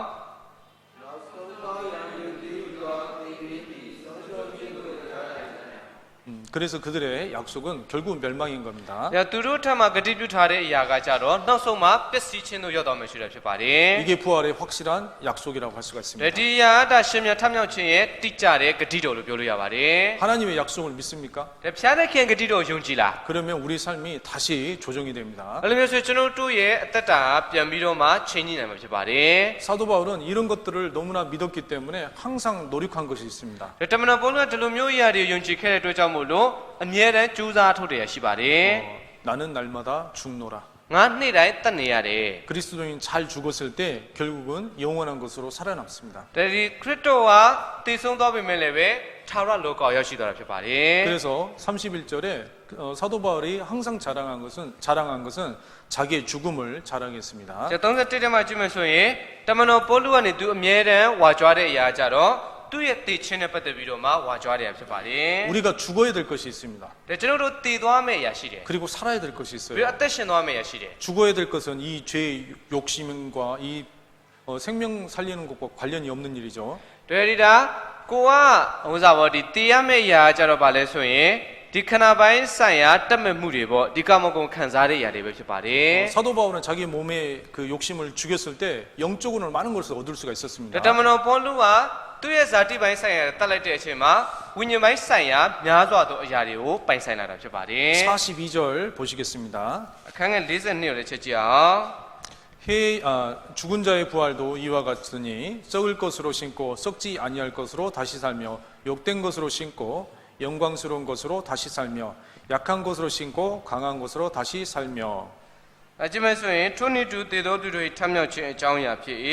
그래서 그들의 약속은 결국은 멸망인 겁니다. ဒါသူတို့ထက်မှဂတိပြုထားတဲ့အရာကကြတော့နောက်ဆုံးမှာပျက်စီးခြင်းတို့ရောက်တော်မယ်ရှိတယ်ဖြစ်ပါတယ် 이게 부활의 확실한 약속이라고 할 수가 ဒီ 있습니다. အရာဒါရှင်မြတ်ထမြောက်ခြင်းရဲ့တိကျတဲ့ဂတိတော်လို့ပြောလို့ရပါတယ် 하나님의 약속을 믿습니까? ဒါဖျားတဲ့ခင်ဂတိတော်ယုံကြည်လား 그러면 우리 삶이 다시 조정이 됩니다. အဲ့လိုမျိုးဆိုကျွန်တော်တို့ရဲ့အသက်တာပြန်ပြီးတော့မှချိန်ကြည့်နိုင်မှာဖြစ်ပါတယ် 사도 바울은 이런 것들을 너무나 믿었기 때문에 항상 노력한 것이 있습니다. ဒါတမန်တော်ပေါလုကဒီလိုမျိုးအရာတွေယုံကြည်ခဲ့တဲ့အတွက်ကြောင့်မို့လို့အမြဲတမ်းကြိုးစားထုတ်တယ်ရှိပါတယ် 나는 날마다 죽노라. ငါနေ့တိုင်းတတ်နေရတယ် 그리스도인 잘 죽었을 때 결국은 영원한 것으로 살아남습니다. ဒါဒီခရစ်တော်ကတည်ဆုံးသွားပြီမဲ့လည်းပဲထာဝရလောကရောက်ရှိသွားတာဖြစ်ပါတယ် 그래서 31절에 사도 바울이 항상 자랑한 것은 자기의 죽음을 자랑했습니다. ကျ31ထဲမှာကြည့်မယ်ဆိုရင်တမန်တော်ပေါလုကနေသူအမြဲတမ်းဝါကြွားတဲ့အရာကြတော့သူ့ရဲ့တည်ခြင်းနဲ့ပတ်သက်ပြီးတော့မှဝါကြွားတဲ့အရာဖြစ်ပါတယ် 우리가 죽어야 될 것이 있습니다. ဒါကျွန်တော်တို့တည်သွားမယ့်အရာရှိတယ် 그리고 살아야 될 것이 ပြီးတော့ 있어요. အသက်ရှင်သွားမယ့်အရာရှိတယ် 죽어야 될 것은 이 죄의 욕심과 이 생명 살리는 것과 관련이 없는 일이죠. တွေ့ရတာကိုကဟိုစားပေါ့ဒီတည်ရမယ့်အရာကြတော့ဗာလဲဆိုရင်ဒီခဏပိုင်းဆိုင်ရာတက်မဲ့မှုတွေပေါ့ဒီကမကုံခံစားတဲ့အရာတွေပဲဖြစ်ပါတယ် 사도 바울은 자기 몸의 그 욕심을 죽였을 때 영적으로 많은 것을 얻을 수가 ဒါ 있었습니다. တမန်တော်ပေါလုကသူ့ရဲ့ဇာတိပိုင်းဆိုင်ရာတက်လိုက်တဲ့အချိန်မှာဝိညာဉ်ပိုင်းဆိုင်ရာများစွာသောအရာတွေကိုပိုင်ဆိုင်လာတာဖြစ်ပါတယ် 42절 보시겠습니다. အခန်းငယ်42ကိုလည်းချက်ကြည့်အောင် 죽은 자의 부활도 이와 같으니 썩을 것으로 신고 썩지 아니할 것으로 다시 살며 욕된 것으로 신고 영광스러운 것으로 다시 살며 약한 것으로 신고 강한 것으로 다시 살며 အကြည့်မဲ့ဆိုရင်ထိုနည်းတူတည်တော်သူတို့ထမြောက်ခြင်းအကြောင်းအရာဖြစ်၏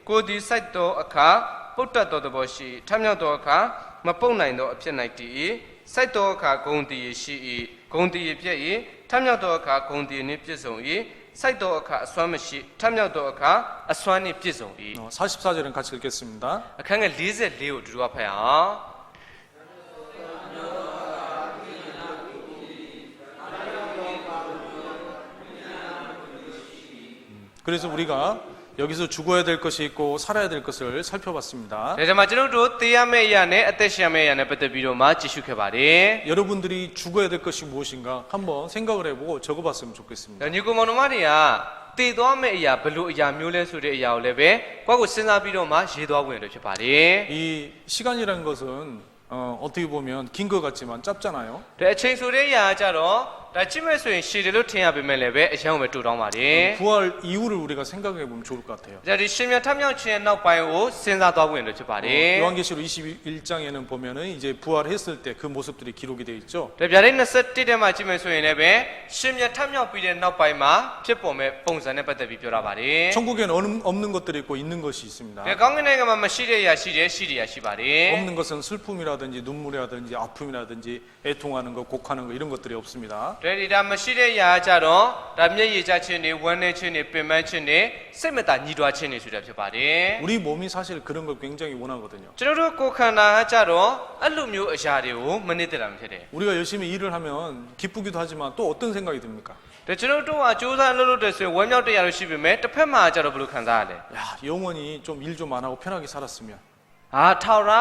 ကိုယ်ဒီစိုက်တော်အခါပုတ်တတ်တော်သဘောရှိထမြောက်တော်အခါမပုတ်နိုင်သောအဖြစ်၌တည်၏စိုက်တော်အခါဂုံတည်ရှိ၏ဂုံတည်ပြည့်၏ထမြောက်တော်အခါဂုံတည်နှင့်ပြည့်စုံ၏စိုက်တော်အခါအစွမ်းမရှိထမြောက်တော်အခါအစွမ်းနှင့်ပြည့်စုံ၏ 44절은 같이 읽겠습니다. အခန်းငယ်44ကိုတူတူဖတ်အောင် 그래서 우리가 여기서 죽어야 될 것이 있고 살아야 될 것을 살펴봤습니다. ဒါကြောင့်မှကျွန်တော်တို့သိရမယ့်အရာနဲ့အသက်ရှင်မယ့်အရာနဲ့ပတ်သက်ပြီးတော့မှကြည့်ရှုခဲ့ပါတယ် 여러분들이 죽어야 될 것이 무엇인가 한번 생각을 해보고 적어봤으면 좋겠습니다. ညီကောင်မောင်နှမတွေကတည်သွားမယ့်အရာဘယ်လိုအရာမျိုးလဲဆိုတဲ့အရာကိုလည်းပဲကိုယ့်ကိုစဉ်းစားပြီးတော့မှရေးသွားဝင်လို့ဖြစ်ပါတယ် 이 시간이라는 것은 어떻게 보면 긴 것 같지만 짧잖아요. တဲ့အချိန်ဆိုတဲ့ຢာကြတော့ဒါကြည့်မဲ့ဆိုရင်ရှည်တယ်လို့ထင်ရပေမဲ့လည်းပဲအရင်ကပဲတူတောင်းပါတယ် 부활 이유를 우리가 생각해 보면 좋을 것 같아요. ဒါဒီရှင်မြတ်ထမြောက်ခြင်းနောက်ပိုင်းကိုစဉ်းစားသွားဖို့ရင်လို့ဖြစ်ပါတယ် 요한계시록 21장에는 보면은 이제 부활했을 때 그 모습들이 기록이 되어 있죠. ဒါပြတဲ့21ထဲမှာကြည့်မယ်ဆိုရင်လည်းပဲရှင်မြတ်ထမြောက်ပြီးတဲ့နောက်ပိုင်းမှာဖြစ်ပေါ်မဲ့ပုံစံနဲ့ပတ်သက်ပြီးပြောတာပါတယ် 천국에는 없는 것들이 있고 있는 것이 있습니다. ဒါကောင်းကင်နိုင်ငံမှာမရှိတဲ့အရာရှိတယ်ရှိတဲ့အရာရှိပါတယ် 없는 것은 슬픔이라든지 눈물이라든지 아픔이라든지 애통하는 것, 곡하는 것 이런 것들이 없습니다. ဒါဒီဒါမရှိတဲ့အရာကြတော့ဒါမျက်ရည်ကျခြင်းတွေဝမ်းနည်းခြင်းတွေပင်ပန်းခြင်းတွေစိတ်မသာညှိတွားခြင်းတွေဆိုတာဖြစ်ပါတယ် 우리 몸이 사실 그런 걸 굉장히 원하거든요. ကျွန်တော်တို့ကိုယ်ခန္ဓာဟာကြတော့အဲ့လိုမျိုးအရာတွေကိုမနစ်သက်တာဖြစ်တယ် 우리가 열심히 일을 하면 기쁘기도 하지만 또 어떤 생각이 듭니까? ဒါကျွန်တော်တို့ကစူးစမ်းလုပ်တဲ့ဆိုရင်ဝမ်းမြောက်တရားလို့ရှိပေမဲ့တစ်ဖက်မှာကြတော့ဘယ်လိုခံစားရလဲ 야, 영원히 좀 일 좀 안 하고 편하게 살았으면 ဟာထောင်ရ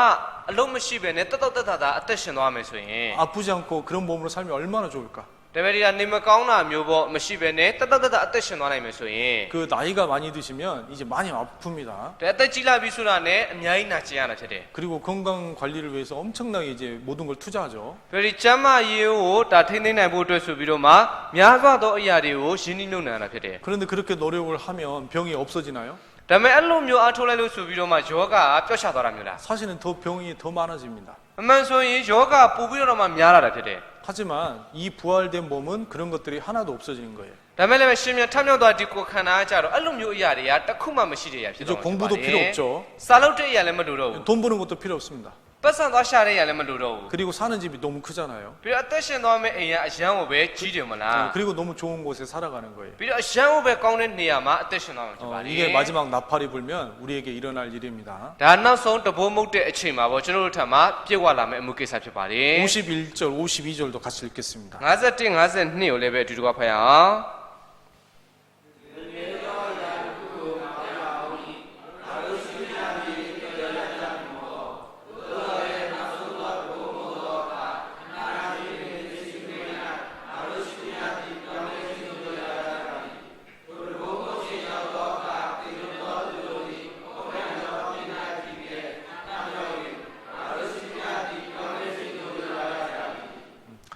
အလုံးမရှိပဲနဲ့တက်တက်တာအသက်ရှင်သွားမယ်ဆိုရင် 아프지 않고 그런 몸으로 살면 얼마나 좋을까? ဒါပေမဲ့ဒီကနေမကောင်းတာမျိုးပေါ့မရှိပဲနဲ့တက်တက်အသက်ရှင်သွားနိုင်မယ်ဆိုရင် 그 나이가 많이 드시면 이제 많이 아픕니다. ဒါအသက်ကြီးလာပြီဆိုတာနဲ့အများကြီးနာကျင်ရတာဖြစ်တယ် 그리고 건강 관리를 위해서 엄청나게 이제 모든 걸 투자하죠. ဒါဒီကျမ်းမာရေးကိုဒါထိန်းသိမ်းနိုင်ဖို့အတွက်ဆိုပြီးတော့မှများစွာသောအရာတွေကိုရှင်းနှီးနှုတ်နှံရတာဖြစ်တယ် 그런데 그렇게 노력을 하면 병이 없어지나요? ဒါပေမဲ့အဲ့လိုမျိုးအားထုတ်လိုက်လို့ဆိုပြီးတော့မှယောဂပျောက်ရှာသွားတာမျိုးလား 사실은 더 병이 더 많아집니다. အမှန်ဆိုရင်ယောဂပို့ပြီးတော့မှများလာတာဖြစ်တယ် 하지만 이 부활된 몸은 그런 것들이 하나도 없어지는 거예요. ဒါမဲ့လည်းရှင်မြတ်ထမြောက်သွားဒီကိုခန္ဓာကကြတော့အဲ့လိုမျိုးအရာတွေကတစ်ခုမှမရှိတဲ့အရာဖြစ် 이제 တော့ 공부도 필요 없죠. စာလုပ်တဲ့အရာလည်းမလိုတော့ဘူး 돈 버는 것도 필요 없습니다. ပတ်စံသွားရှာတဲ့အရာလည်းမလိုတော့ဘူး 그리고 사는 집이 너무 크잖아요. ပြီးတော့အသက်ရှင်သွားမယ့်အိမ်ကအရန်ကိုပဲကြီးတယ်မလား 그리고 너무 좋은 곳에 살아가는 거예요. ပြီးတော့အရန်ကိုပဲကောင်းတဲ့နေရာမှာအသက်ရှင်သွားမှာဖြစ်ပါတယ် 이게 마지막 나팔이 불면 우리에게 일어날 일입니다. ဒါနောက်ဆုံးတဘိုးမုတ်တဲ့အချိန်မှာပေါ့ကျွန်တော်တို့ထံမှာပြည့်ဝလာမယ့်အမှုကိစ္စဖြစ်ပါတယ် 51절, 52절도 같이 읽겠습니다. 51 52ကိုလည်းပဲအတူတူကဖတ်ရအောင်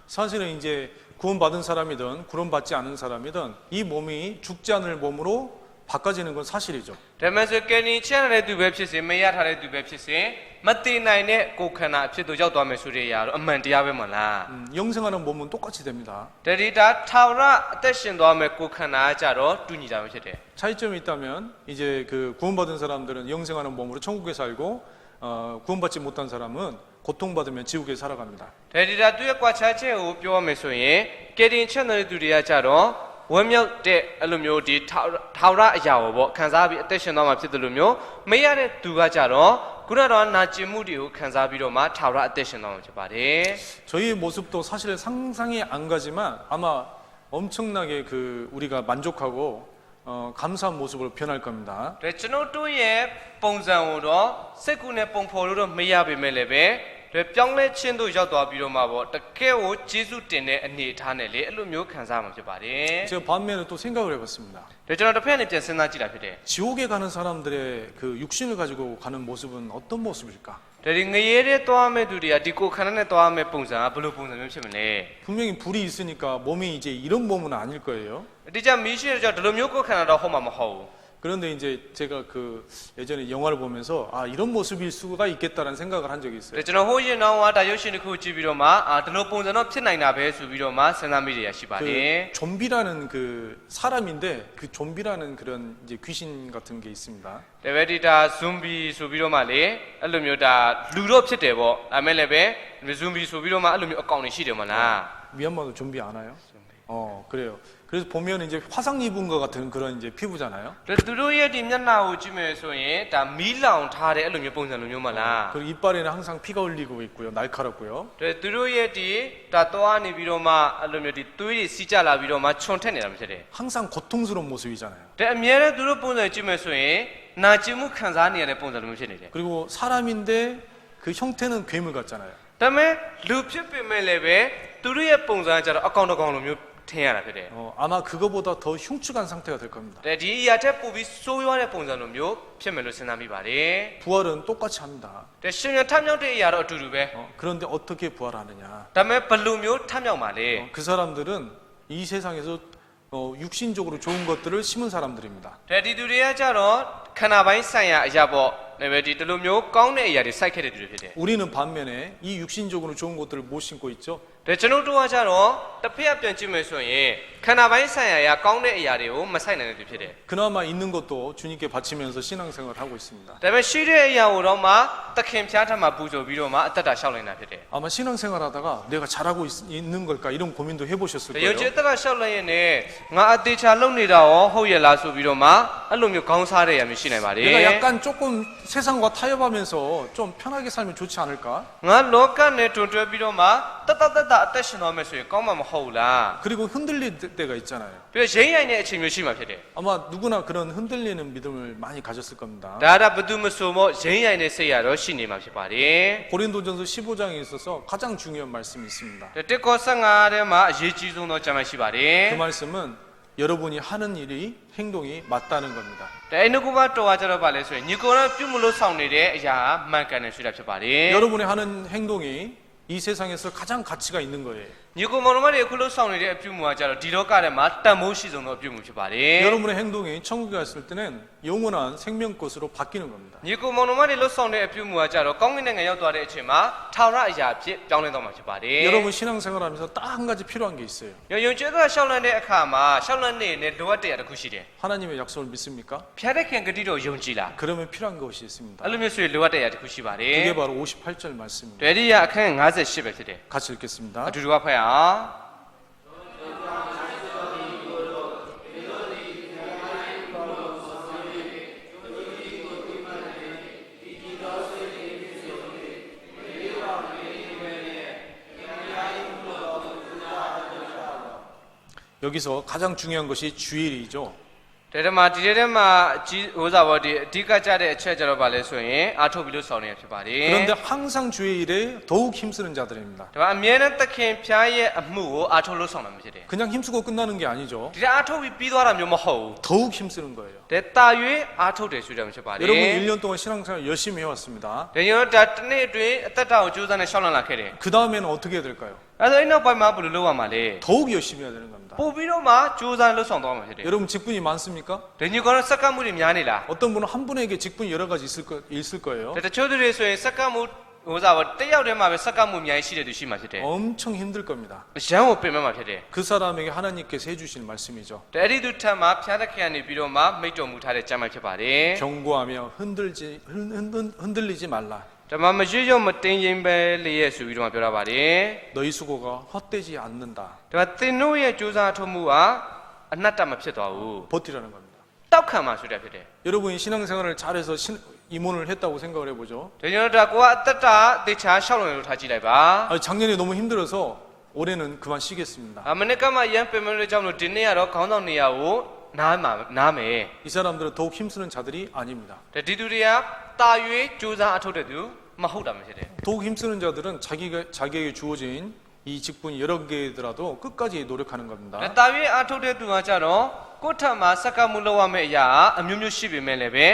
사실은 이제 구원받은 사람이든 구원받지 않은 사람이든 이 몸이 죽지 않을 몸으로 바꿔지는 건 사실이죠. ဒါမဲ့ဆိုကယ်နီချန်တဲ့သူပဲဖြစ်စေမရထားတဲ့သူပဲဖြစ်စေမတည်နိုင်တဲ့ကိုယ်ခန္ဓာအဖြစ်သို့ရောက်သွားမယ်ဆိုတဲ့အရာတော့အမှန်တရားပဲမလား 영생하는 몸은 똑같이 됩니다. ဒါဒီဒါထာဝရအသက်ရှင်သွားမယ်ကိုယ်ခန္ဓာကကြတော့တူညီတာပဲဖြစ်တယ် 차이점이 있다면 이제 그 구원받은 사람들은 영생하는 몸으로 천국에 살고 구원받지 못한 사람은 고통받으면 지옥에 살아갑니다. ဒါဒီဒါသူရဲ့ကွာခြားချက်ကိုပြောရမယ်ဆိုရင်ကယ်တင်ချက်တဲ့သူတွေကကြတော့ဝမ်းမြောက်တဲ့အလိုမျိုးဒီထာဝရအရာကိုပေါ့ခံစားပြီးအသက်ရှင်သွားမှာဖြစ်တယ်လို့မျိုးမရတဲ့သူကကြတော့ခုနကတော့နာကျင်မှုတွေကိုခံစားပြီးတော့မှထာဝရအသက်ရှင်သွားမှာဖြစ်ပါတယ် 저희의 모습도 사실 상상이 안 가지만 아마 엄청나게 그 우리가 만족하고 감사한 모습으로 변할 겁니다. ဒါကျွန်တော်တို့ရဲ့ပုံစံကိုတော့စိတ်ကူးနဲ့ပုံဖော်လို့တော့မရပေမဲ့လည်းပဲဒါပြောင်းလဲခြင်းတို့ရောက်သွားပြီးတော့မှပေါ့တကယ်ကိုကျေးဇူးတင်တဲ့အနေအထားနဲ့လေအဲ့လိုမျိုးခံစားမှာဖြစ်ပါတယ် 제가 반면에 또 생각을 해봤습니다. ဒါကျွန်တော်တစ်ဖက်နဲ့ပြန်စဉ်းစားကြည့်တာဖြစ်တယ် 지옥에 가는 사람들의 그 육신을 가지고 가는 모습은 어떤 모습일까? ဒါဒီငရဲတဲ့သွားမဲ့သူတွေကဒီကိုခန္ဓာနဲ့သွားမဲ့ပုံစံကဘယ်လိုပုံစံမျိုးဖြစ်မလဲ 분명히 불이 있으니까 몸이 이제 이런 몸은 아닐 거예요. ဒီကြမီးရှိတဲ့ကြောင့်ဒီလိုမျိုးကိုခန္ဓာတော့ဟုတ်မှာမဟုတ်ဘူး 그런데 이제 제가 그 예전에 영화를 보면서 아 이런 모습일 수가 있겠다라는 생각을 한 적이 ဒါ 있어요. ကျွန်တော်ဟိုရင်တော့ဒါရုပ်ရှင်တစ်ခုကြည့်ပြီးတော့မှဒီလိုပုံစံတော့ဖြစ်နိုင်တာပဲဆိုပြီးတော့မှစဉ်းစားမိရရှိပါတယ် 그 좀비라는 그 사람인데 그 좀비라는 그런 이제 귀신 같은 게 있습니다. ဒါပဲဒီဒါဇွန်ဘီဆိုပြီးတော့မှလေအဲ့လိုမျိုးဒါလူတော့ဖြစ်တယ်ပေါ့ဒါမဲ့လည်းပဲဇွန်ဘီဆိုပြီးတော့မှအဲ့လိုမျိုးအကောင့်တွေရှိတယ်မလား 미얀마도 좀비 아나요? 그래요. 그래서 보면 이제 화상 입은 것 같은 그런 이제 피부잖아요. ဒါသူတို့ရဲ့ဒီမျက်နှာကိုကြည့်မယ်ဆိုရင်ဒါမီးလောင်ထားတဲ့အဲ့လိုမျိုးပုံစံလိုမျိုးမလား 그리고 이빨에는 항상 피가 흘리고 있고요. 날카롭고요. ဒါသူတို့ရဲ့ဒီဒါသွားနေပြီးတော့မှအဲ့လိုမျိုးဒီသွေးတွေစီးကြလာပြီးတော့မှခြုံထက်နေတာမျိုးဖြစ်တယ် 항상 고통스러운 모습이잖아요. ဒါအမြဲတမ်းသူတို့ပုံစံကြည့်မယ်ဆိုရင်နာကျင်မှုခံစားနေရတဲ့ပုံစံလိုမျိုးဖြစ်နေတယ် 그리고 사람인데 그 형태는 괴물 같잖아요. ဒါပေမဲ့လူဖြစ်ပေမဲ့လည်းပဲသူတို့ရဲ့ပုံစံကကြတော့အကောင်တကောင်လိုမျိုး ထင်ရတာဖြစ်တယ် 아마 그거보다 더 흉측한 상태가 될 겁니다. တဲ့ဒီအရာတက်ပို့ပြီးစိုးရွားတဲ့ပုံစံလိုမျိုးဖြစ်မယ်လို့စဉ်းစားမိပါတယ် 부활은 똑같이 합니다. တဲ့ရှင်ပြန်ထမြောက်တဲ့အရာတော့အတူတူပဲ 그런데 어떻게 부활하느냐? ဒါပေမဲ့ဘယ်လိုမျိုးထမြောက်မှာလဲ 그 사람들은 이 세상에서 육신적으로 좋은 것들을 심은 사람들입니다. တဲ့ဒီသူတွေကကြတော့ခန္ဓာပိုင်းဆိုင်ရာအရာပေါ့ဒါပေမဲ့ဒီလိုမျိုးကောင်းတဲ့အရာတွေစိုက်ခဲ့တဲ့သူတွေဖြစ်တယ် 우리는 반면에 이 육신적으로 좋은 것들을 못 심고 있죠. တဲ့ကျွန်တော်တို့ကကြတော့တစ်ဖက်ပြန်ကြည့်မယ်ဆိုရင်ခန္ဓာပိုင်းဆိုင်ရာအရာကောင်းတဲ့အရာတွေကိုမဆိုင်နိုင်တဲ့သူဖြစ်တယ် 그나마 있는 것도 주님께 바치면서 신앙생활을 하고 있습니다. ဒါပေမဲ့ရှိတဲ့အရာကိုတော့မှသခင်ဖျားထမှာပူဇော်ပြီးတော့မှအသက်တာလျှောက်နိုင်တာဖြစ်တယ် 아마 신앙생활하다가 내가 잘하고 있는 걸까 이런 고민도 해보셨을 ယုံ 거예요. ကြည်အသက်တာလျှောက်လိုက်ရင်လည်းငါအသေးချာလုပ်နေတာရောဟုတ်ရဲ့လားဆိုပြီးတော့မှအဲ့လိုမျိုးခေါင်းစားတဲ့အရာမျိုးရှိနိုင်ပါလေ 내가 약간 조금 세상과 타협하면서 좀 편하게 살면 좋지 않을까? ငါလောကနဲ့တွန်တွဲပြီးတော့မှတအသက်ရှင်သွားမယ်ဆိုရင်ကောင်းမှာမဟုတ်လား 그리고 흔들릴 때가 있잖아요. ပြီးတော့ရိမ့်ရိုင်တဲ့အချိန်မျိုးရှိမှာဖြစ်တယ် 아마 누구나 그런 흔들리는 믿음을 많이 가졌을 겁니다. ဒါကဘယ်သူမဆိုမို့ရိမ့်ရိုင်တဲ့စိတ်ရတော့ရှိနေမှာဖြစ်ပါတယ် 고린도전서 15장에 있어서 가장 중요한 말씀이 있습니다. တက်ကော15ထဲမှာအရေးကြီးဆုံးသောကျမ်းရှိပါတယ် 그 말씀은 여러분이 하는 일이 행동이 맞다는 겁니다. တဲ့အဲ့နကုဘတော်ကကြတော့ဗာလဲဆိုရင်ညီကိုရပြုမလို့ဆောင်နေတဲ့အရာမှန်ကန်တယ်ဆိုတာဖြစ်ပါတယ် 여러분이 하는 행동이 이 세상에서 가장 가치가 있는 거예요. ညီကိုမောင်နှမတွေအခုလို့ဆောင်နေတဲ့အပြုမှုကကြတော့ဒီလောကထဲမှာတန်ဖိုးရှိဆုံးသောအပြုမှုဖြစ်ပါတယ် 여러분의 행동이 천국에 갔을 때는 영원한 생명꽃으로 바뀌는 겁니다. ညီကိုမောင်နှမတွေလို့ဆောင်တဲ့အပြုမှုကကြတော့ကောင်းကင်နိုင်ငံရောက်သွားတဲ့အချိန်မှာထာဝရအရာအဖြစ်ပြောင်းလဲသွားမှာဖြစ်ပါတယ် 여러분 신앙생활하면서 딱 한 가지 필요한 게 있어요. ယုံကြည်သောရှောက်လန့်တဲ့အခါမှာရှောက်လန့်နေတဲ့လိုအပ်တဲ့အရာတစ်ခုရှိတယ် 하나님의 약속을 믿습니까? ဖျားတဲ့ခင်ဂတိတော်ယုံကြည်လား 그러면 필요한 것이 있습니다. အဲ့လိုမျိုးဆိုရင်လိုအပ်တဲ့အရာတစ်ခုရှိပါတယ် 그게 바로 58절 말씀입니다. ဒွေရိယအခန်း58ပဲဖြစ်တယ် 같이 읽겠습니다. အတူတူကဖတ်ရအောင် 여기서 가장 중요한 것이 주일이죠. တဲ့ထဲမှာဒီထဲမှာကြီးဟိုစားပေါ့ဒီအဓိကကြတဲ့အချက်ကြတော့ဗာလဲဆိုရင်အာထုတ်ပြီးလို့ဆောင်နေတာဖြစ်ပါတယ် 그런데 항상 주일에 더욱 힘쓰는 자들입니다. ဒါပေမဲ့အမြဲတမ်းသခင်ဖျားရဲ့အမှုကိုအာထုတ်လို့ဆောင်တာမဖြစ်တယ် 그냥 힘쓰고 끝나는 게 아니죠. ဒီအာထုတ်ပြီးပြီးသွားတာမျိုးမဟုတ်ဘူး 더욱 힘쓰는 거예요. တဲ့တာ၍အာထုတ်တယ်ဆိုတာမျိုးဖြစ်ပါတယ် 여러분 1년 동안 신앙생활 열심히 해왔습니다. ဒါကြောင့်ဒါတစ်နေ့အတွင်းအသက်တာကိုကြိုးစားနေရှောက်လန့်လာခဲ့တယ် 그 다음에는 어떻게 해야 될까요? အဲဒါအဲ့နောက်ပိုင်းမှာဘယ်လိုလုပ်ရမှာလဲ 더욱 열심히 해야 되는 겁니다. ပို့ပြီးတော့မှကြိုးစားလို့ဆောင်သွားမှာဖြစ်တယ် 여러분 직분이 많습니까? ဒါညကတော့စက္ကန့်မှုတွေများနေလား 어떤 분은 한 분에게 직분이 여러 가지 있을 거예요. ဒါတချို့တွေဆိုရင်စက္ကန့်မှုဟိုစားပေါ့တစ်ယောက်တည်းမှာပဲစက္ကန့်မှုအများကြီးရှိတဲ့သူရှိမှဖြစ်တယ် 엄청 힘들 겁니다. ရန်ကိုပင်မဲ့မှာဖြစ်တယ် 그 사람에게 하나님께서 해주신 말씀이죠. ဒါအဲ့ဒီသူထက်မှာဖျားသခင်ကနေပြီးတော့မှမိတ်တော်မူထားတဲ့ကျမ်းမှဖြစ်ပါတယ် 경고하며 흔들리지 말라. ဒါမှမရွရွမတင်းရင်ပဲလေးရဲ့ဆိုပြီးတော့ပြောတာပါတယ် 너희 수고가 헛되지 않는다. ဒါမှသင်တို့ရဲ့ကြိုးစားထုတ်မှုကအနတ္တမဖြစ်သွားဘူး 버티라는 겁니다. တောက်ခံမှာဆိုတာဖြစ်တယ် 여러분이 신앙생활을 잘해서 임원을 했다고 생각을 해보죠. ဒါကြောင့်ဒါကိုကအတ္တတေချာရှောက်လွန်လို့ထားကြည့်လိုက်ပါ 작년에 너무 힘들어서 올해는 그만 쉬겠습니다. မနစ်ကမှရန်ပင်မလို့ကြောင့်လို့ဒီနေ့ကတော့ခေါင်းဆောင်နေရကိုနားမယ် 이 사람들은 더욱 힘쓰는 자들이 아닙니다. ဒါဒီသူတွေကတာ၍ကြိုးစားအထုတ်တဲ့သူမဟုတ်တာမဖြစ်တယ် 더욱 힘쓰는 자들은 자기에게 주어진 이 직분이 여러 개더라도 끝까지 노력하는 겁니다. ဒါတာ၍အထုတ်တဲ့သူကကြတော့ကိုယ့်ထက်မှာစက္ကမှုလောက်ရမယ့်အရာအမျိုးမျိုးရှိပေမဲ့လည်းပဲ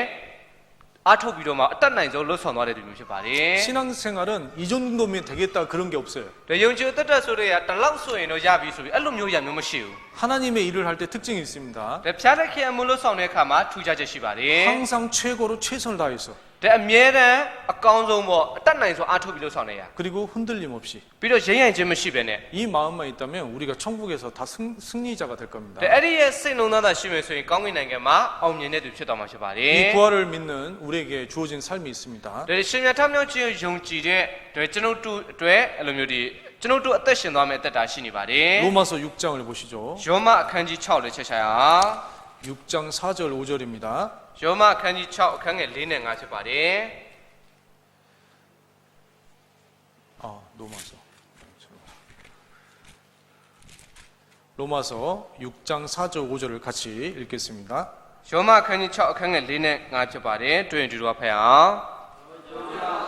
အထုတ်ပြီးတော့မှအတတ်နိုင်ဆုံးလှုပ်ဆောင်သွားတဲ့သူမျိုးဖြစ်ပါတယ် 신앙생활은 이 정도면 되겠다 그런 게 없어요. ဒါယုံကြည်တတ်တဲ့ဆိုတဲ့ကတလောက်ဆိုရင်တော့ရပြီဆိုပြီးအဲ့လိုမျိုးရမျိုးမရှိဘူး 하나님의 일을 할 때 특징이 있습니다. ဒါဖျားတဲ့ခင်အမှုလို့ဆောင်တဲ့အခါမှာထူးခြားချက်ရှိပါတယ် 항상 최고로 최선을 다해서 ဒါအမြဲတမ်းအကောင်းဆုံးပေါ့အတတ်နိုင်ဆုံးအားထုတ်ပြီးလို့ဆောင်နေရ 그리고 흔들림 없이 ပြီးတော့ရိမ့်ရိုင်ခြင်းမရှိပဲနဲ့ 이 마음만 있다면 우리가 천국에서 다 승리자가 될 겁니다. ဒါအဲ့ဒီရဲ့စိတ်လုံးသားသာရှိမယ်ဆိုရင်ကောင်းကင်နိုင်ငံမှာအောင်မြင်တဲ့သူဖြစ်သွားမှာဖြစ်ပါတယ် 이 부활을 믿는 우리에게 주어진 삶이 있습니다. ဒါရှင်မြတ်ထမြောက်ခြင်းယုံကြည်တဲ့ဒါကျွန်ုပ်တို့အတွက်အဲ့လိုမျိုးဒီကျွန်ုပ်တို့အသက်ရှင်သွားမယ့်အသက်တာရှိနေပါတယ် 로마서 6장을 보시죠. ယောမအခန်းကြီး6လေးချက်ချရအောင် 6장 4절 5절입니다. ယောမအခန်းကြီး6အခန်းငယ်4နဲ့5ဖြစ်ပါတယ် 로마서 6장 4절 5절을 같이 읽겠습니다. ယောမအခန်းကြီး6အခန်းငယ်4နဲ့5ဖြစ်ပါတယ်တွေ့ရင်ဒီလိုဖတ်အောင် 아,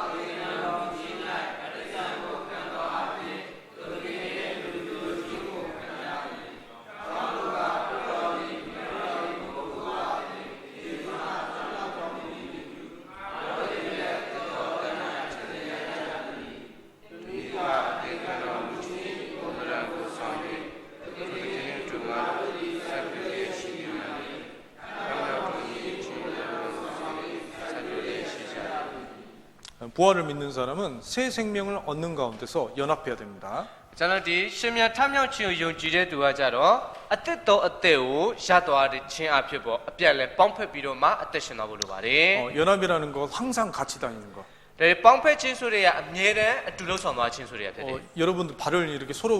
부활을 믿는 사람은 새 생명을 얻는 가운데서 연합해야 됩니다. ကျွန်တော်ဒီရှင်မြတ်ထမြောက်ခြင်းကိုယုံကြည်တဲ့သူကကြတော့အသက်တော်အသက်ကိုရသွားတဲ့ခြင်းအဖြစ်ပေါ့အပြက်လဲပေါင်းဖက်ပြီးတော့မှအသက်ရှင်သွားဖို့လိုပါတယ် 연합이라는 것 항상 같이 다니는 것. ဒါပေါင်းဖက်ခြင်းဆိုတဲ့အမြဲတမ်းအတူလုံးဆောင်သွားခြင်းဆိုတဲ့အဖြစ်တယ် 여러분들 발을 이렇게 서로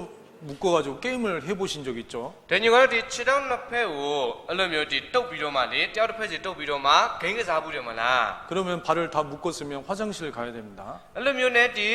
묶어가지고 게임을 해보신 적 있죠? ဒါညကတော့ဒီခြေထောက်နှစ်ဖက်ကိုအဲ့လိုမျိုးဒီတုပ်ပြီးတော့မှလေတယောက်တစ်ဖက်စီတုပ်ပြီးတော့မှဂိမ်းကစားဘူးတယ်မလား 그러면 발을 다 묶었으면 화장실 가야 됩니다. အဲ့လိုမျိုးနဲ့ဒီ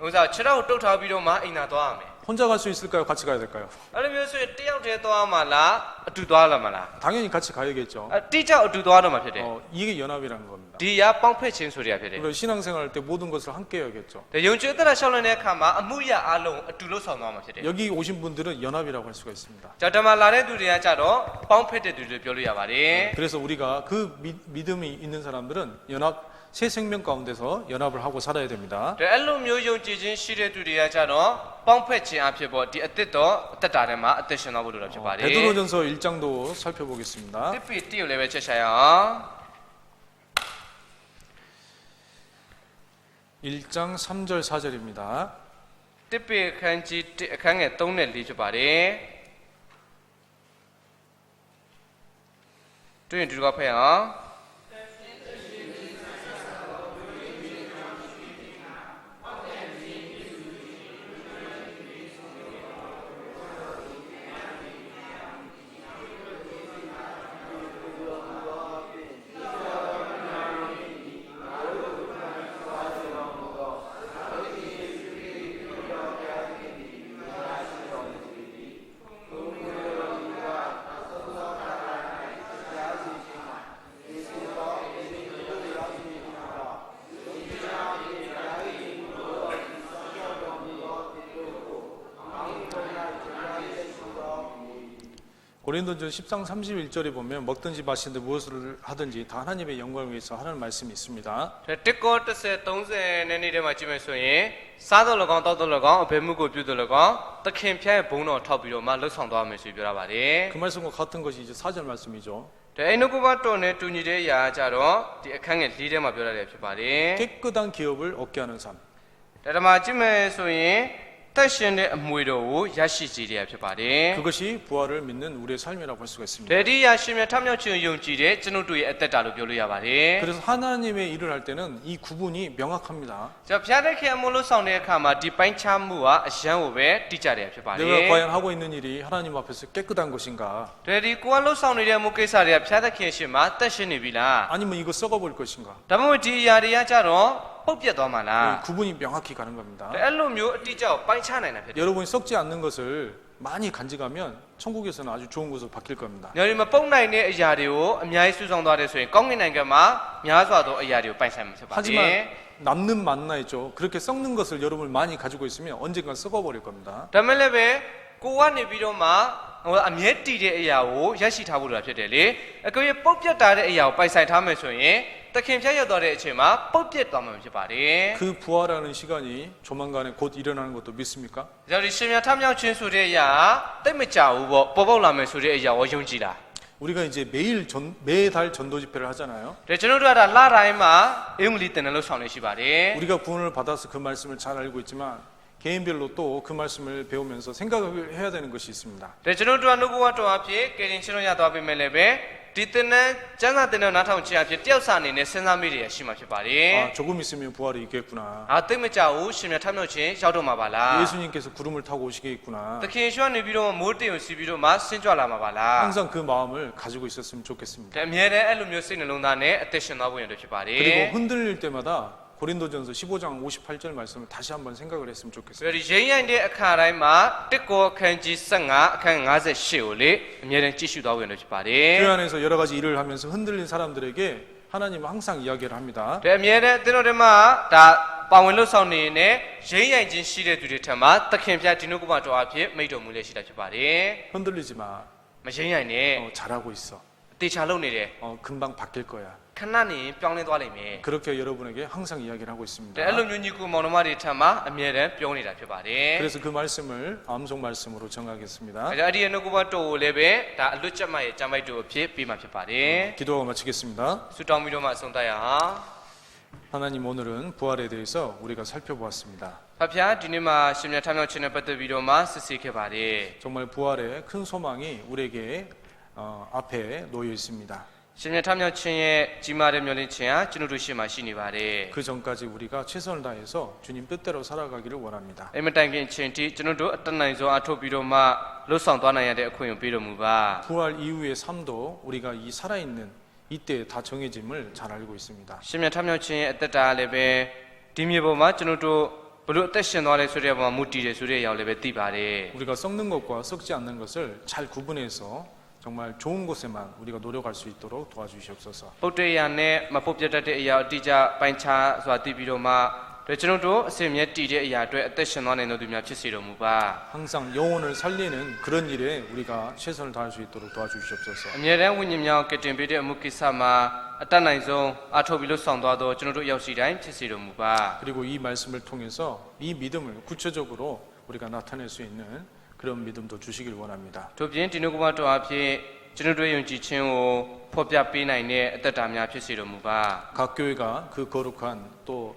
ဥစားခြေထောက်ကိုတုပ်ထားပြီးတော့မှအိမ်သာသွားရမယ် 혼자 갈 수 있을까요? 같이 가야 될까요? အဲ့လိုမျိုးဆိုရင်တယောက်တည်းသွားမှလားအတူသွားလာမလား 당연히 같이 가야겠죠. တိကျအတူသွားတော့မှဖြစ်တယ် 이게 연합이라는 겁니다. ဒီရပေါင်းဖက်ခြင်းဆိုတဲ့အဖြစ်တယ် 그리고 신앙생활 할 때 모든 것을 함께 해야겠죠. ဒါယုံကြည်တဲ့ရှောင်းလန်းတဲ့အခါမှာအမှုရအလုံးအတူလုံးဆောင်သွားမှာဖြစ်တယ် 여기 오신 분들은 연합이라고 할 수가 있습니다. ကျွန်တော်မှာလာတဲ့သူတွေကကြတော့ပေါင်းဖက်တဲ့သူတွေပြောလို့ရပါတယ် 그래서 우리가 그 믿음이 있는 사람들은 새 생명 가운데서 연합을 하고 살아야 됩니다. ဒါအဲ့လိုမျိုးယုံကြည်ခြင်းရှိတဲ့သူတွေကကြတော့ပေါင်းဖက်ခြင်းအဖြစ်ပေါ့ဒီအသက်တော်အသက်တာထဲမှာအသက်ရှင်သွားဖို့လိုတာဖြစ်ပါတယ် 베드로전서 1장도 살펴보겠습니다. တစ်ပိတိကိုလည်းပဲချက်ရှာရအောင် 1장 3절 4절입니다. တစ်ပိခန်းကြီးအခန်းငယ်3နဲ့4ဖြစ်ပါတယ်တွေ့ရင်ဒီလိုကဖတ်ရအောင် 고린도전 10장 31절에 보면 먹든지 마시든지 무엇을 하든지 다 하나님의 영광을 위해서 하는 말씀이 있습니다. တစ်ကော30 30နဲ့နေ့ထဲမှာကြည့်မယ်ဆိုရင်စားတော့၎င်းတောက်တော့၎င်းအဘယ်မှုကိုပြုတော့၎င်းသခင်ဖျားရဲ့ဘုန်းတော်ထောက်ပြီးတော့မှလှုပ်ဆောင်သွားမယ်ဆိုပြီးပြောရပါတယ် 그 말씀과 같은 것이 이제 4절 말씀이죠. ဒါအဲ့နှုတ်ကပတ်တော်နဲ့တူညီတဲ့အရာကြတော့ဒီအခန်းငယ်၄ထဲမှာပြောရတဲ့ဖြစ်ပါတယ် 깨끗한 기업을 얻게 하는 삶. ဒါဓမ္မကြည့်မယ်ဆိုရင်တက်ရှင်တဲ့အမွေတော်ကိုရရှိစေရဖြစ်ပါတယ် 그것이 부활을 믿는 우리의 삶이라고 할 수가 있습니다. ဒါဒီရရှင်မြတ်ထမြောက်ခြင်းကိုယုံကြည်တဲ့ကျွန်ုပ်တို့ရဲ့အသက်တာလို့ပြောလို့ရပါတယ် 그래서 하나님의 일을 할 때는 이 구분이 명확합니다. ကျွန်တော်ဖျားတဲ့ခင်အမှုလို့ဆောင်တဲ့အခါမှာဒီပိုင်းခြားမှုကအရန်ကိုပဲတိကျတယ်ဖြစ်ပါတယ် 내가 과연 하고 있는 일이 하나님 앞에서 깨끗한 것인가? ဒါဒီကိုယ်ကလို့ဆောင်နေတဲ့မှုကိစ္စတွေကဖျားတဲ့ခင်ရှင်မှာတက်ရှင်နေပြီလား 아니면 이거 썩어버릴 것인가? ဒါမှမဟုတ်ဒီအရာတွေကကြတော့ပုတ်ပြတ်သွားမှာလား 구분이 명확히 가는 겁니다. အဲ့လိုမျိုးအတိအကျကိုပိုင်းခြားနိုင်တာဖြစ်တယ် 여러분이 썩지 않는 것을 많이 간직하면 천국에서는 아주 좋은 곳으로 바뀔 겁니다. ညဒီမပုတ်နိုင်တဲ့အရာတွေကိုအများကြီးစုဆောင်သွားတယ်ဆိုရင်ကောင်းကင်နိုင်ငံမှာများစွာသောအရာတွေကိုပိုင်ဆိုင်မှာဖြစ်ပါတယ် 하지만 남는 만나 있죠. 그렇게 썩는 것을 여러분 많이 가지고 있으면 언젠가 썩어버릴 겁니다. ဒါမဲ့လည်းပဲကိုကနေပြီးတော့မှအမြဲတည်တဲ့အရာကိုရရှိထားဖို့လိုတာဖြစ်တယ်လေအကိုရပုတ်ပြတ်တာတဲ့အရာကိုပိုင်ဆိုင်ထားမယ်ဆိုရင်သခင်ဖျားရောက်သွားတဲ့အချိန်မှာပုတ်ပြတ်သွားမှာဖြစ်ပါတယ် 그 부활하는 시간이 조만간에 곧 일어나는 것도 믿습니까? ဒါဒီရှင်မြတ်ထမြောက်ခြင်းဆိုတဲ့အရာတိတ်မကြဘူးပေါ့ပေါ်ပေါက်လာမယ်ဆိုတဲ့အရာကိုယုံကြည်လား 우리가 이제 매달 전도 집회를 하잖아요. ဒါကျွန်တော်တို့ကဒါလတိုင်းမှာအင်္ဂလိပ်သင်တယ်လို့ဆောင်နေရှိပါတယ် 우리가 구원을 받아서 그 말씀을 잘 알고 있지만 개인별로 또 그 말씀을 배우면서 생각을 해야 되는 것이 있습니다. ဒါကျွန်တော်တို့ကနှုတ်ကပတ်တော်အဖြစ်ကယ်တင်ခြင်းလို့ရသွားပြီမဲ့လည်းပဲဒီသင်တဲ့ကျမ်းစာသင်တဲ့နားထောင်ခြင်းအဖြစ်တယောက်စာအနေနဲ့စဉ်းစားမိရရှိမှာဖြစ်ပါတယ် 아, 조금 있으면 부활이 있겠구나. တိတ်မကြဘူးရှင်မြတ်ထမြောက်ခြင်းရောက်တော့မှာပါလား 예수님께서 구름을 타고 오시겠구나. သခင်ရှုကနေပြီးတော့မိုးတင်ကိုစီးပြီးတော့မှဆင်းကြွလာမှာပါလား 항상 그 마음을 가지고 있었으면 좋겠습니다. ဒါအမြဲတမ်းအဲ့လိုမျိုးစိတ်နှလုံးသားနဲ့အသက်ရှင်သွားဖို့ရတဲ့ဖြစ်ပါတယ် 그리고 흔들릴 때마다 고린도전서 15장 58절 말씀을 다시 한번 생각을 했으면 좋겠습니다. ဒီရင်းရိုင်းတဲ့အခါတိုင်းမှာတစ်ကောခန်းကြီး15အခန်း58ကိုလေအမြဲတမ်းကြည့်ရှုသွားဖို့ရတဲ့ဖြစ်ပါတယ် 교회 안에서 여러 가지 일을 하면서 흔들린 사람들에게 하나님은 항상 이야기를 합니다. ဒါအမြဲတမ်းသင်တို့တွေမှာဒါပါဝင်လို့ဆောင်နေနဲ့ရင်းရိုင်းခြင်းရှိတဲ့သူတွေထက်မှာသခင်ဖျားဒီနှုတ်ကပတ်တော်အဖြစ်မိတ်တော်မူလေရှိတာဖြစ်ပါတယ် 흔들리지 마. မရင်းရိုင်းနဲ့ 잘하고 있어. တေချာလုပ်နေတယ် 금방 바뀔 거야. ခဏနေပြောင်းလဲသွားလိမ့်မယ် 그렇게 여러분에게 항상 이야기를 하고 있습니다. အဲ့လိုမျိုးညီကိုမောင်နှမတွေထက်မှာအမြဲတမ်းပြောနေတာဖြစ်ပါတယ် 그래서 그 말씀을 암송 말씀으로 정하겠습니다. အဲ့ဒီနှုတ်ကပတ်တော်ကိုလည်းပဲဒါအလွတ်ကျက်မရဲ့ကျမ်းပိုက်တော်အဖြစ်ပြီးမှဖြစ်ပါတယ် 기도하고 마치겠습니다. ဆုတောင်းပြီးတော့မှအဆုံးသတ်ရအောင် 하나님, 오늘은 부활에 대해서 우리가 살펴보았습니다. ဖဖျားဒီနေ့မှာရှင်မြတ်ထမြောက်ခြင်းနဲ့ပတ်သက်ပြီးတော့မှစစ်ဆေးခဲ့ပါတယ် 정말 부활의 큰 소망이 우리에게 앞에 놓여 있습니다. ရှင်မြတ်ထမြောက်ခြင်းရဲ့ကြီးမားတဲ့မျှော်လင့်ခြင်းဟာကျွန်တော်တို့ရှေ့မှာရှိနေပါတယ် 그 전까지 우리가 최선을 다해서 주님 뜻대로 살아가기를 원합니다. အဲ့မတိုင်ခင်အချိန်ထိကျွန်တော်တို့အတတ်နိုင်ဆုံးအထောက်ပြီးတော့မှလှုပ်ဆောင်သွားနိုင်ရတဲ့အခွင့်အရေးပေးတော်မူပါ 부활 이후의 삶도 우리가 이 살아있는 이때 다 정해짐을 잘 알고 있습니다. ရှင်မြတ်ထမြောက်ခြင်းရဲ့အသက်တာလည်းပဲဒီမြေပေါ်မှာကျွန်တော်တို့ဘလို့အသက်ရှင်သွားလဲဆိုတဲ့ပုံမှာမူတည်တယ်ဆိုတဲ့အရာကိုလည်းပဲသိပါတယ် 우리가 썩는 것과 썩지 않는 것을 잘 구분해서 정말 좋은 곳에만 우리가 노력할 수 있도록 도와주시옵소서. ပုတ်တဲ့အရာနဲ့မပုတ်ပြတ်တတ်တဲ့အရာအတိအကျပိုင်းခြားစွာသိပြီးတော့မှကျွန်တော်တို့အစင်မြဲတည်တဲ့အရာအတွက်အသက်ရှင်သွားနိုင်တော်သူများဖြစ်စေတော်မူပါ 항상 영혼을 살리는 그런 일에 우리가 최선을 다할 수 있도록 도와주시옵소서. အမြဲတမ်းဝိညာဉ်များကိုကတင်ပေးတဲ့အမှုကိစ္စမှာအတတ်နိုင်ဆုံးအထောက်ပြီးလို့ဆောင်သွားတော့ကျွန်တော်တို့ရောက်စီတိုင်းဖြစ်စေတော်မူပါ 그리고 이 말씀을 통해서 이 믿음을 구체적으로 우리가 나타낼 수 있는 그런 믿음도 주시길 원합니다. ထို့ပြင်ဒီနေ့ကမတော်အဖြစ်ကျွန်တော်တို့ယုံကြည်ခြင်းကိုဖော်ပြပေးနိုင်တဲ့အသက်တာများဖြစ်စေတော်မူပါ 각 교회가 그 거룩한 또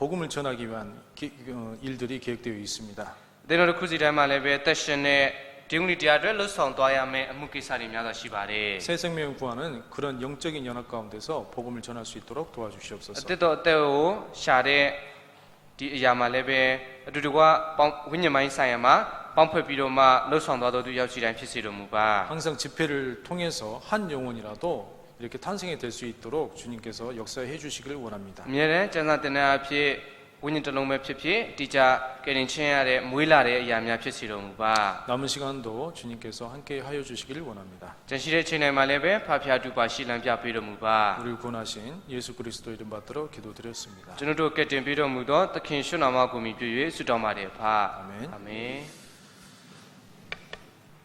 복음을 전하기 위한 일들이 계획되어 있습니다. သင်တို့တစ်ခုစီတိုင်းမှာလည်းပဲအသက်ရှင်တဲ့ဒီဥနိတရားအတွက်လှုပ်ဆောင်သွားရမယ့်အမှုကိစ္စတွေများစွာရှိပါတယ် 새 생명 구하는 그런 영적인 연합 가운데서 복음을 전할 수 있도록 အ 도와주시옵소서. သက်တော်အသက်ကိုရှာတဲ့ဒီအရာမှာလည်းပဲအတူတကွဝိညာဉ်ပိုင်းဆိုင်ရာမှာပေါင်းဖွဲ့ပြီးတော့မှလှုပ်ဆောင်သွားတော်သူရောက်စီတိုင်းဖြစ်စေတော်မူပါ 항상 집회를 통해서 한 영혼이라도 이렇게 탄생이 될 수 있도록 주님께서 역사해 주시기를 원합니다. အမြဲတမ်းကျမ်းစာတင်တဲ့အဖြစ်ဝိညာဉ်တစ်လုံးပဲဖြစ်ဖြစ်တိကျကယ်တင်ခြင်းရတဲ့မွေးလာတဲ့အရာများဖြစ်စေတော်မူပါ 남은 시간도 주님께서 함께 하여 주시기를 원합니다. ကျန်ရှိတဲ့ချိန်တိုင်းမှာလည်းပဲဖဖျားတူပါရှိလံပြပေးတော်မူပါ 우리를 구원하신 예수 그리스도 이름 받들어 기도드렸습니다. ကျွန်တော်တို့ကယ်တင်ပေးတော်မူသောသခင်ရှုနာမကိုမြည်ပြု၍ဆုတောင်းပါတယ်ဖာ 아멘. အာမင်